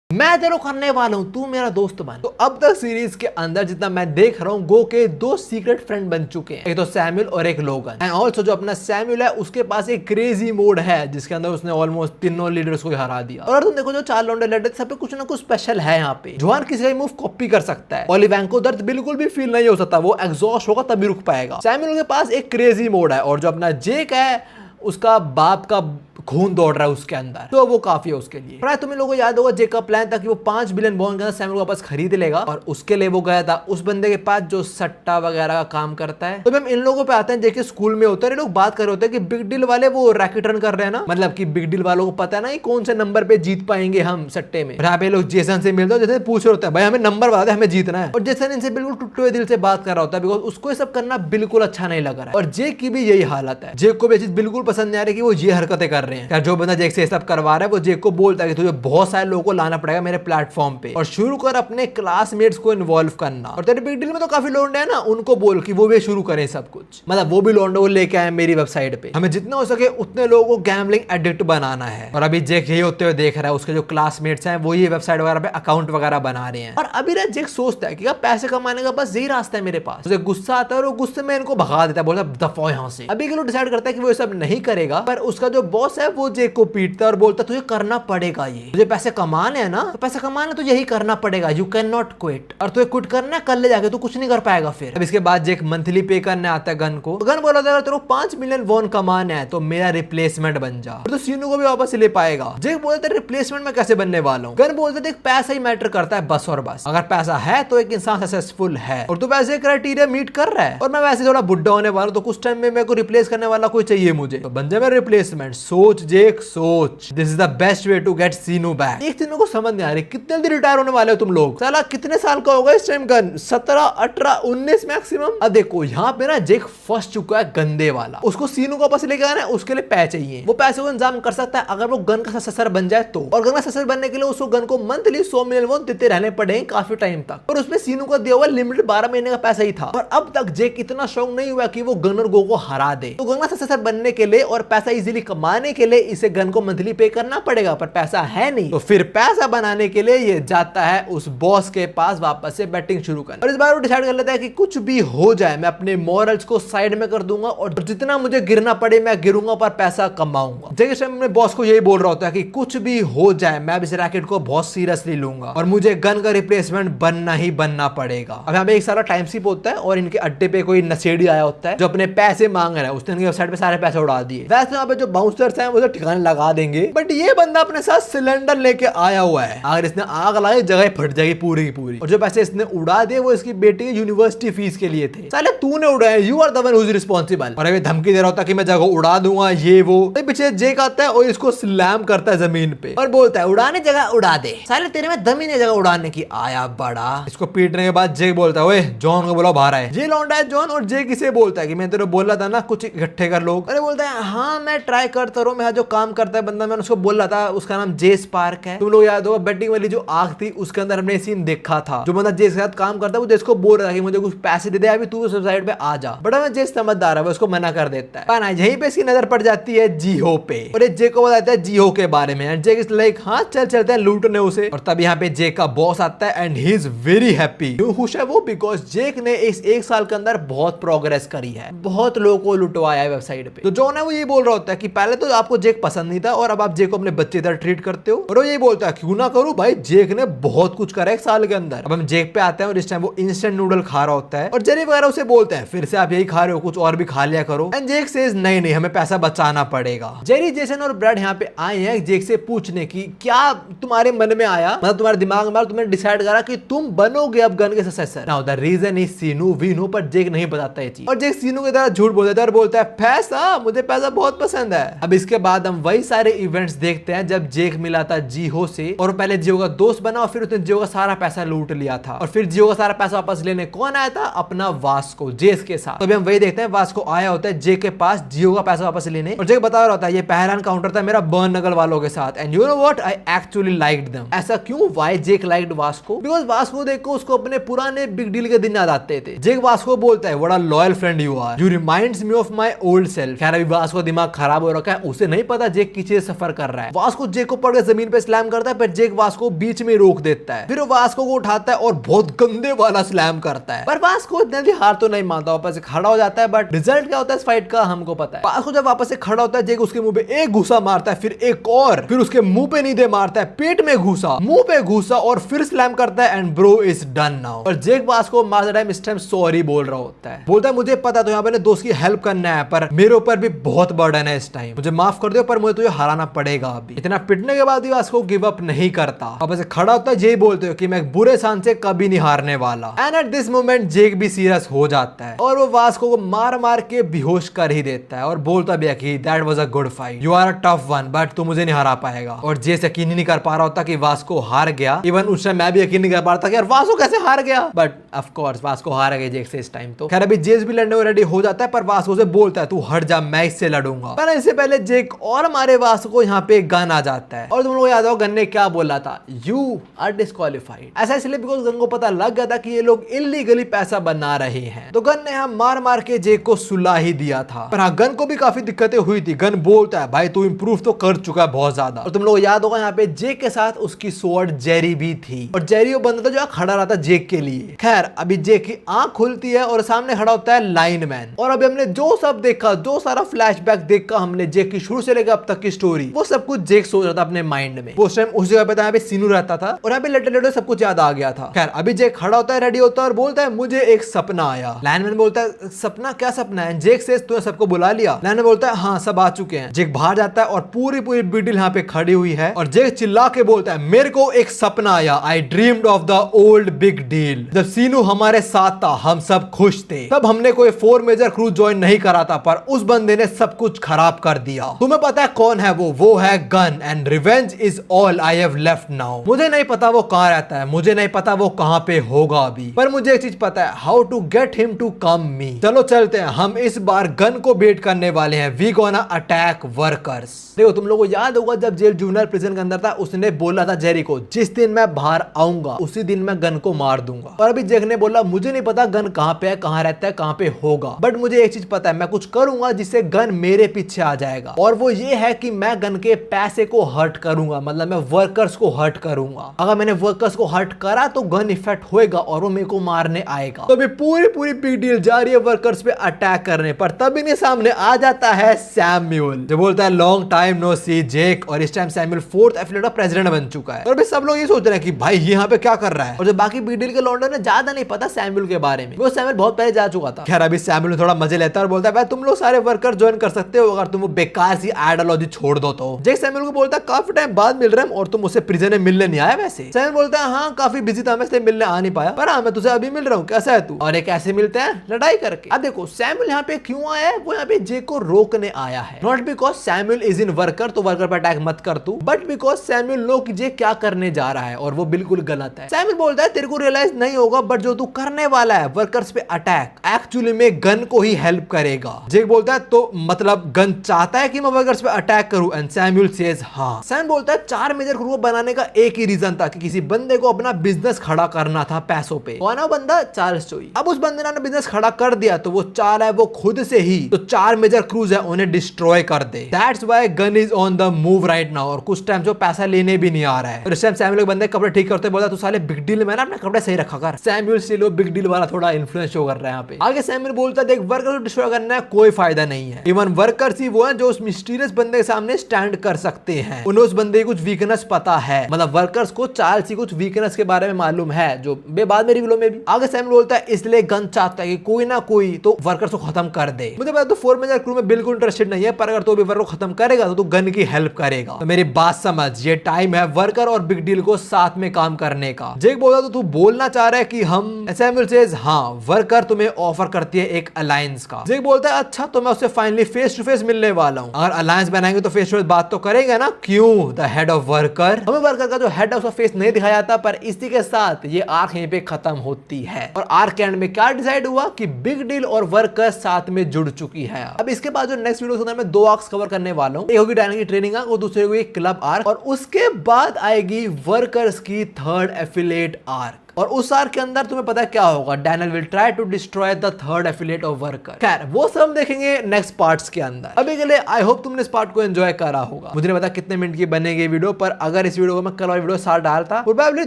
मैं तेरे को करने वाला हूं, तू मेरा दोस्त बन। तो अब तक सीरीज के अंदर जितना मैं देख रहा हूं, गो के 2 सीक्रेट फ्रेंड बन चुके हैं, एक तो सैमुअल और एक लोगन। एंड ऑल्सो जो अपना सैमुअल है उसके पास एक क्रेजी मोड है जिसके अंदर उसने ऑलमोस्ट तीनों लीडर्स को हरा दिया। और तुम देखो जो 4 लौंडे लड़े सब पे कुछ ना कुछ स्पेशल है यहाँ पे। जोहान किसी का मूव कॉपी कर सकता है, ओली वैंग को दर्द बिल्कुल भी फील नहीं हो सकता, वो एग्जॉस्ट होगा तभी रुक पाएगा। सैमुअल के पास एक क्रेजी मोड है, और जो अपना जेक है उसका बाप का खून दौड़ रहा है उसके अंदर, तो वो काफी है उसके लिए। प्राय तुम्हें लोगों को याद होगा जेक का प्लान था कि वो 5 बिलियन बॉन्ड के अंदर सैमुअल को वापस खरीद लेगा, और उसके लिए वो गया था उस बंदे के पास जो सट्टा वगैरह का काम करता है। तो हम इन लोगों पे आते हैं, जेके स्कूल में होता है, लोग बात कर रहे होते हैं कि बिग डील वाले वो रैकेट रन कर रहे हैं ना, मतलब कि बिग डील वालों को पता है ना कौन से नंबर पे जीत पाएंगे हम सट्टे में। यहाँ पे लोग जेसन से मिलते हैं, जैसे पूछ रहे होते हैं भाई हमें नंबर बता दे, हमें जीतना है, और जेसन इनसे बिल्कुल टूटे हुए दिल से बात कर रहा होता है, बिकॉज उसको ये सब करना बिल्कुल अच्छा नहीं लग रहा है। और जेक की भी यही हालत है, जेक को भी चीज बिल्कुल पसंद नहीं आ रही कि वो ये हरकतें कर रहे हैं। जो बंदा जेक से सब करवा रहा है वो जेक को बोलता है कि तुझे बहुत सारे लोगों को लाना पड़ेगा मेरे प्लेटफॉर्म पे, और शुरू कर अपने क्लासमेट्स को इन्वॉल्व करना, और तेरे बिग डील में तो काफी लोग हैं ना, उनको बोल कि वो भी शुरू करें सब कुछ, मतलब वो भी लोंडो को लेके आए मेरी वेबसाइट पे, हमें जितना हो सके उतने लोगों को गैम्बलिंग एडिक्ट बनाना है। और अभी जेक यही होते हुए देख रहा है, उसके जो क्लासमेट्स हैं वो ये वेबसाइट वगैरह पे अकाउंट वगैरह बना रहे हैं, और अभी ना जेक सोचता है कि पैसे कमाने का बस यही रास्ता है मेरे पास। उसे गुस्सा आता है और वो गुस्से में इनको भगा देता है, बोलता है दफा यहाँ से। अभी के लोग डिसाइड करता है कि वो ये सब नहीं करेगा, पर उसका जो बॉस आता है वो जेक को पीटता है और बोलता है तुझे करना पड़ेगा, ये तुझे पैसे कमाने हैं ना, तो पैसे कमाने तो यही करना पड़ेगा, यू कैन नॉट क्विट, और तुझे क्विट करना है कल ले जाके, तू कुछ नहीं कर पाएगा फिर। अब इसके बाद जेक मंथली पे करने आता है गन को। गन बोला था अगर तेरे को 5 मिलियन वॉन कमाना है तो मेरा रिप्लेसमेंट बन जा, तो सीनू को भी वापस ले पाएगा। जेक बोलता है रिप्लेसमेंट में कैसे बनने वाला हूँ। गन बोलते देख पैसा ही मैटर करता है बस और बस, अगर पैसा है तो एक इंसान सक्सेसफुल है और तू वैसे क्राइटेरिया मीट कर रहा है और मैं वैसे थोड़ा बुढ़ा होने वाला हूं, तो कुछ टाइम में मेरे को रिप्लेस करने वाला कोई चाहिए मुझे, तो बन जाए मेरा रिप्लेसमेंट। सोच जेक सोच, this is the best way to get Sinu back. एक चीज को समझ नहीं आ रही, कितने जल्दी रिटायर होने वाले हो तुम लोग, साला कितने साल का होगा इस टाइम गन, 17, 18, 19 मैक्सिमम। अब देखो यहाँ पे ना जेक फंस चुका है गंदे वाला, उसको सीनू को वापस लेके आना है, उसके लिए पैसे चाहिए, वो पैसे को इंतजाम कर सकता है अगर वो गन का सक्सेसर बन जाए तो, और गन का सक्सेसर बनने के लिए उसको गन को मंथली 100 मिलियन वॉन देते रहने पड़ेंगे काफी टाइम तक, और उसमें सीनू का दिया हुआ लिमिटेड 12 महीने का पैसा ही था। और अब तक जेक इतना शौक नहीं हुआ कि वो गन और गो को हरा दे, तो गन का सक्सेसर बनने के लिए और पैसा इजीली कमाने के लिए इसे गन को मंथली पे करना पड़ेगा, पर पैसा है नहीं, तो फिर पैसा बनाने के लिए ये जाता है उस बॉस के पास वापस से बैटिंग शुरू करने। और इस बार वो डिसाइड कर लेता है कि कुछ भी हो जाए मैं अपने मॉरल्स को साइड में कर दूंगा और जितना मुझे गिरना पड़े मैं गिरूंगा पर पैसा कमाऊंगा। जेक इस टाइम अपने बॉस को यही बोल रहा होता है कि कुछ भी हो जाए मैं इस रैकेट को बहुत सीरियसली लूंगा और मुझे गन का रिप्लेसमेंट बनना ही बनना पड़ेगा। अब यहाँ पे एक सारा टाइम स्किप होता है और इनके अड्डे पे कोई नशेड़ी आया होता है जो अपने पैसे मांग रहा है, उसने इनके वेबसाइट पे सारे पैसे उड़ा दिए। वैसे यहाँ पे जो बाउंसर्स हैं वो तो ठिकाने लगा देंगे, बट ये बंदा अपने साथ सिलेंडर लेके आया हुआ है, अगर इसने आग लगाई जगह फट जाएगी पूरी की पूरी, और जो पैसे इसने उड़ा दिए वो इसकी बेटी की यूनिवर्सिटी फीस के लिए थे। साले तूने उड़ाया, you are the one who is responsible, और अभी धमकी दे रहा होता कि मैं जगह उड़ा दूंगा ये वो। पीछे जेक आता है और इसको स्लैम करता है जमीन पे और बोलता है उड़ाने जगह उड़ा दे, साले तेरे में दम ही नहीं जगह उड़ाने की, आया बड़ा। इसको पीटने के बाद जेक बोलता है ओए जॉन को बुलाओ बाहर आए। ये लौंडा है जॉन, और जेक इसे बोलता है कि मैं तेरे बोला था ना कुछ इकट्ठे कर लोग। अरे बोलता है हाँ मैं ट्राई करता रहूं, मैं जो काम करता है बंदा मैंने उसको बोला था, उसका नाम जे स्पार्क है। तुम लोग याद होगा बेटिंग वाली जो आग थी उसके अंदर हमने सीन देखा था, जो बंदा जे के साथ काम करता है वो जेस को बोल रहा है कि मुझे कुछ पैसे दे दे अभी तू उस वेबसाइट पे आ जा, बड़ा मैं जेस समझदार है वो उसको मना कर देता है। पर यहीं पे इसकी नजर पड़ जाती है जीहो पे और जेक को बताता है जीहो के बारे में। जेक इज लाइक हाँ चल चलते हैं लूटने उसे, और तब यहाँ पे जेक का बॉस आता है and he is very happy. क्यों खुश है वो? बिकॉज जेक ने इस 1 साल के अंदर बहुत प्रोग्रेस करी है, बहुत लोगों को लुटवाया है वेबसाइट पे। तो जॉन है वो ये बोल रहा होता है कि पहले तो आपको जेक पसंद नहीं था और अब आप जेक को अपने बच्चे तरह ट्रीट करते हो, और वो ये बोलता है क्यों ना करूं भाई, जेक ने बहुत कुछ करा 1 साल के अंदर। अब हम जेक पे आते हैं और इस टाइम वो इंस्टेंट नूडल खा रहा होता है और जेरी वगैरह उसे बोलते हैं फिर से आप यही खा रहे हो, कुछ और भी खा लिया करो। एंड जेक सेज नहीं नहीं हमें पैसा बचाना पड़ेगा। जेरी, जेसन और ब्रैड यहाँ पे आए हैं जेक से पूछने की क्या तुम्हारे मन में आया, मतलब तुम्हारे दिमाग में तुमने डिसाइड करा कि तुम बनोगे अब गन के successor. Now the reason is Sinu we know, पर जेक नहीं बताता ये चीज, और जेक सीनू की तरह झूठ बोल देता है और बोलता है पैसा, मुझे पैसा बहुत पसंद है। अब इसके बाद हम वही सारे इवेंट्स देखते हैं जब जेक मिला था जीहो से, और पहले जियो का दोस्त बना और फिर उसने जियो का सारा पैसा लूट लिया था, और फिर जियो का सारा पैसा वापस लेने कौन आया था? अपना वास्को जेस के साथ। तो अभी हम वही देखते हैं, वास्को आया होता है जेक के पास जियो का पैसा वापस लेने, और जेक बता रहा होता है ये पहला एनकाउंटर था मेरा बर्न नगल वालों के साथ and you know what I actually liked them. ऐसा क्यों? Why Jake liked Vasco? Because Vasco देखो उसको अपने पुराने बिग डील के दिन याद आते थे। जेक वास्को बोलता है what a loyal friend you are, you reminds me of my old self. खैर अभी वास्को दिमाग खराब हो रखा है, उसे नहीं पता जेक किस चीज सफर कर रहा है। वास्को जेक को पकड़ के जमीन पे स्लैम करता है, पर जेक वास्को बीच में रोक देता है, फिर वो वास्को को उठाता है और बहुत गंदे वाला स्लैम करता है, पर वास्को इतने जल्दी हार तो नहीं मानता, वापस से खड़ा हो जाता है। बट रिजल्ट क्या होता है इस फाइट का हमको पता है। वास्को जब वापस से खड़ा होता है जेक उसके मुंह पे एक घुसा मारता है, फिर एक और, फिर उसके मुंह पे नहीं दे मारता है, पेट में घुसा, मुंह पे घुसा और फिर स्लैम करता है and bro is done now. और जेक वास्को मारते टाइम इस टाइम सॉरी बोल रहा होता है, बोलता है मुझे पता तो यहाँ पे दोस्त की हेल्प करना है पर मेरे ऊपर भी बहुत बर्डन है इस टाइम, मुझे माफ कर दो पर मुझे तुझे हराना पड़ेगा। अभी इतना पिटने के बाद भी वास्को गिव अप नहीं करता, अब ऐसे खड़ा होता है, यही बोलते हो कि मैं बुरे इंसान से कभी नहीं हारने वाला। एंड एट दिस मोमेंट जेक भी सीरियस हो जाता है और वो वास्को को मार मार के बेहोश कर ही देता है और बोलता भी है कि that was a good fight, you are a tough one but तू मुझे नहीं हरा पाएगा। और जेस यकीन नहीं कर पा रहा होता कि वास्को हार गया, इवन उस टाइम मैं भी यकीन नहीं कर पा रहा था कि यार वास्को कैसे हार गया, बट ऑफ कोर्स वास्को हार गया जेक से इस टाइम। तो खैर अभी जेस भी लड़ने को रेडी हो जाता है, पर वास्को से बोलता है तू हट जा मैं इससे लड़ूंगा। पर इससे पहले जेक और हमारे वास्को को यहाँ पे गन आ जाता है, और तुम लोग याद हो गन ने क्या बोला था, यू आर डिस्क्वालीफाइड। ऐसा इसलिए बिकॉज गन को पता लग गया था कि ये लोग इलीगली पैसा बना रहे हैं, तो गन ने हम मार मार के जेक को सुला ही दिया था। पर हाँ गन को भी काफी दिक्कतें हुई थी। गन बोलता है भाई तू इंप्रूव तो कर चुका है बहुत ज्यादा, और तुम लोग याद होगा यहाँ पे जेक के साथ उसकी स्वॉर्ड जेरी भी थी, और जेरी वो बंदा था जो खड़ा रहा था जेक के लिए। खैर अभी जेक की आंख खुलती है और सामने खड़ा होता है लाइन मैन, और अभी हमने जो सब देखा, जो सारा फ्लैशबैक देखा हमने जेक की शुरू से लेकर अब तक की स्टोरी, वो सब कुछ जेक सोच रहा था अपने माइंड में। उस टाइम उस जगह पे यहाँ पे सीनू रहता था और यहाँ पे लेटे लेटे सब कुछ याद आ गया था। खैर अभी जेक खड़ा होता है, रेडी होता है और बोलता है मुझे एक सपना आया। लाइनमैन बोलता है सपना, क्या सपना है? जेक से तूने सबको बुला लिया? लाइनमैन बोलता है हाँ सब आ चुके हैं। जेक बाहर जाता है और पूरी बिग डील यहाँ पे खड़ी हुई है और जेक चिल्ला के बोलता है मेरे को एक सपना आया, आई dreamed of the old big deal. जब सीनू हमारे साथ था हम सब खुश थे, तब हमने कोई 4 मेजर क्रूज ज्वाइन नहीं करा था, पर उस बंदे ने सब कुछ खराब कर दिया। तुम्हें पता है कौन है वो है gun, and revenge is all I have left now. मुझे नहीं पता वो कहां रहता है, मुझे नहीं पता वो कहां पे होगा अभी, पर मुझे एक चीज पता है, how to get him to come me. चलो चलते हैं, हम इस बार गन को बेट करने वाले हैं। We gonna attack workers. देखो तुम लोगों को याद होगा जब जेल जूनियर प्रिजन के अंदर था, उसने बोला था जेरी को जिस दिन मैं बाहर आऊंगा उसी दिन मैं गन को मार दूंगा। और अभी जेक ने बोला मुझे नहीं पता गन कहां पे है, कहां रहता है, कहां पे होगा, बट मुझे एक चीज पता है, मैं कुछ करूंगा जिससे गन मेरे पीछे आ जाएगा, और वो ये है कि मैं गन के पैसे को हर्ट करूंगा, मतलब मैं वर्कर्स को हर्ट करूंगा। अगर मैंने वर्कर्स को हर्ट करा तो गन इफेक्ट होएगा और वो मेरे को मारने आएगा। तो अभी पूरी बिग डील जा रही है वर्कर्स पे अटैक करने पर, तब इन्हें सामने आ जाता है सैम्यूल, जो बोलता है लॉन्ग टाइम नो सी जेक। और इस time Samuel 4th affiliate of president बन चुका है। और अभी सब लोग ये सोच रहे हैं कि भाई यहाँ पे क्या कर रहा है, और जो बाकी बिग डील के लॉन्डो ने ज्यादा नहीं पता सैम्यूल के बारे में, वो सैम्यूल बहुत पहले जा चुका था। खैर अभी सैम्यूल थोड़ा मजे लेता है और बोलता है भाई तुम लोग सारे वर्कर ज्वाइन कर सकते हो अगर तुम वो बेकार सी आइडियोलॉजी छोड़ दो तो। जेक सैम्यूल को बोलता है काफी टाइम बाद मिल रहे हैं और तुम उससे प्रिजन में मिलने नहीं आया। वैसे सैम्यूल बोलता है हाँ काफी बिजी था मैं इसलिए मिलने आ नहीं पाया, पर हाँ मैं तुझे अभी मिल रहा हूँ, कैसा है तू? और ये कैसे मिलते हैं? लड़ाई करके। अब देखो सैम्यूल यहाँ पे क्यों आया है, वो यहाँ पे जेक को रोकने आया है, not because Samuel is in worker तो वर्कर पर अटैक मत कर तू, बट बिकॉज सैम्यूल नो कि जेक क्या करने जा रहा है और वो बिल्कुल गलत है। सैम्यूल बोलता है तेरे को रियलाइज नहीं होगा बट जो तू करने वाला है वर्कर्स पे अटैक एक्चुअली में गन को ही हेल्प करेगा। जेक बोलता है तो मतलब गन चाहता है कि मैं वर्कर्स पे अटैक करूं, एंड सैम्यूल सेज हाँ। सैम बोलता है 4 मेजर क्रू बनाने का एक ही रीजन था कि किसी बंदे को अपना बिजनेस खड़ा करना था पैसों पे। कौन है बंदा? चार्ल्स चोई। अब उस बंदे ने अपना बिजनेस खड़ा कर दिया तो वो चाह रहा है वो खुद से ही तो 4 मेजर क्रूज है उन्हें डिस्ट्रॉय कर दे। That's why Gun is on the move right now. और कुछ टाइम जो पैसा लेने भी नहीं आ रहा है। और इस टाइम सैम्यूल के बंदे कपड़े ठीक करते बोलता तू साले बिग डील में ना अपने कपड़े सही रखा कर। सैम्यूल स्टिल बिग डील वाला थोड़ा इन्फ्लुएंस शो कर रहा है यहाँ पे। आगे सैम्यूल बोलता है देख वर्कर्स को डिस्ट्रॉय करना है कोई फायदा नहीं है, इवन वर्कर्स ही वो हैं जो उस मिस्टीरियस बंदे के सामने स्टैंड कर सकते हैं। उन्हें उस बंदे की कुछ वीकनेस पता है, मतलब वर्कर्स को चार्ल्स की कुछ वीकनेस के बारे में मालूम है जो बाद में रिवील में भी। आगे सैम्यूल बोलता है इसलिए गन चाहता है कि कोई ना कोई तो वर्कर्स को खत्म कर दे। मुझे पता तो 4 मेजर क्रू में बिल्कुल इंटरेस्टेड नहीं है, पर अगर तो भी वर्कर को खत्म करेगा तो तू गन की हेल्प करेगा। तो मेरी बात समझ, ये टाइम है वर्कर और बिग डील को साथ में काम करने का। जेक बोला तो तू बोलना चाह रहा है कि हम? सैम्यूल सेज हाँ, वर्कर तुम्हें ऑफर करती है एक अलायंस का। जेक बोलता है अच्छा तो मैं उससे फाइनली फेस टू फेस मिलने वाला हूँ। अगर अलायंस बनाएंगे तो फेस टू फेस बात तो करेंगे ना। क्यों? The head of worker. हमें वर्कर का जो हेड है उसका फेस नहीं दिखाया जाता, पर इसी के साथ ये आर्क यहीं पे खत्म होती है। और आर्क एंड में क्या डिसाइड हुआ कि बिग डील और वर्कर साथ में जुड़ चुकी है। अब इसके बाद जो नेक्स्ट वीडियो में 2 आर्क्स कवर करने वाला हूँ। एक होगी डायना की ट्रेनिंग आर्क और दूसरी होगी क्लब आर्क, और उसके बाद आएगी वर्कर्स की 3rd एफिलिएट आर्क। और उस आर्क के अंदर तुम्हें पता है क्या होगा, Daniel will try to destroy the 3rd affiliate of worker. खैर वो सब देखेंगे नेक्स्ट पार्ट्स के अंदर। अभी के लिए आई होप तुमने इस पार्ट को एंजॉय करा होगा। मुझे नहीं पता कितने मिनट की बनेगी वीडियो, पर अगर इस वीडियो को मैं कल वाली वीडियो साथ डालता प्रोबेबली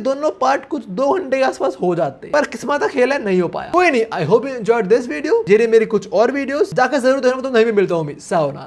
दोनों पार्ट कुछ 2 घंटे के आसपास हो जाते, पर किस्मत का खेल है नहीं हो पाया। कोई नहीं, I hope you enjoyed this video. मेरी कुछ और वीडियोस जाकर जरूर देखना, तुम नहीं भी मिलता हूँ। सायोनारा।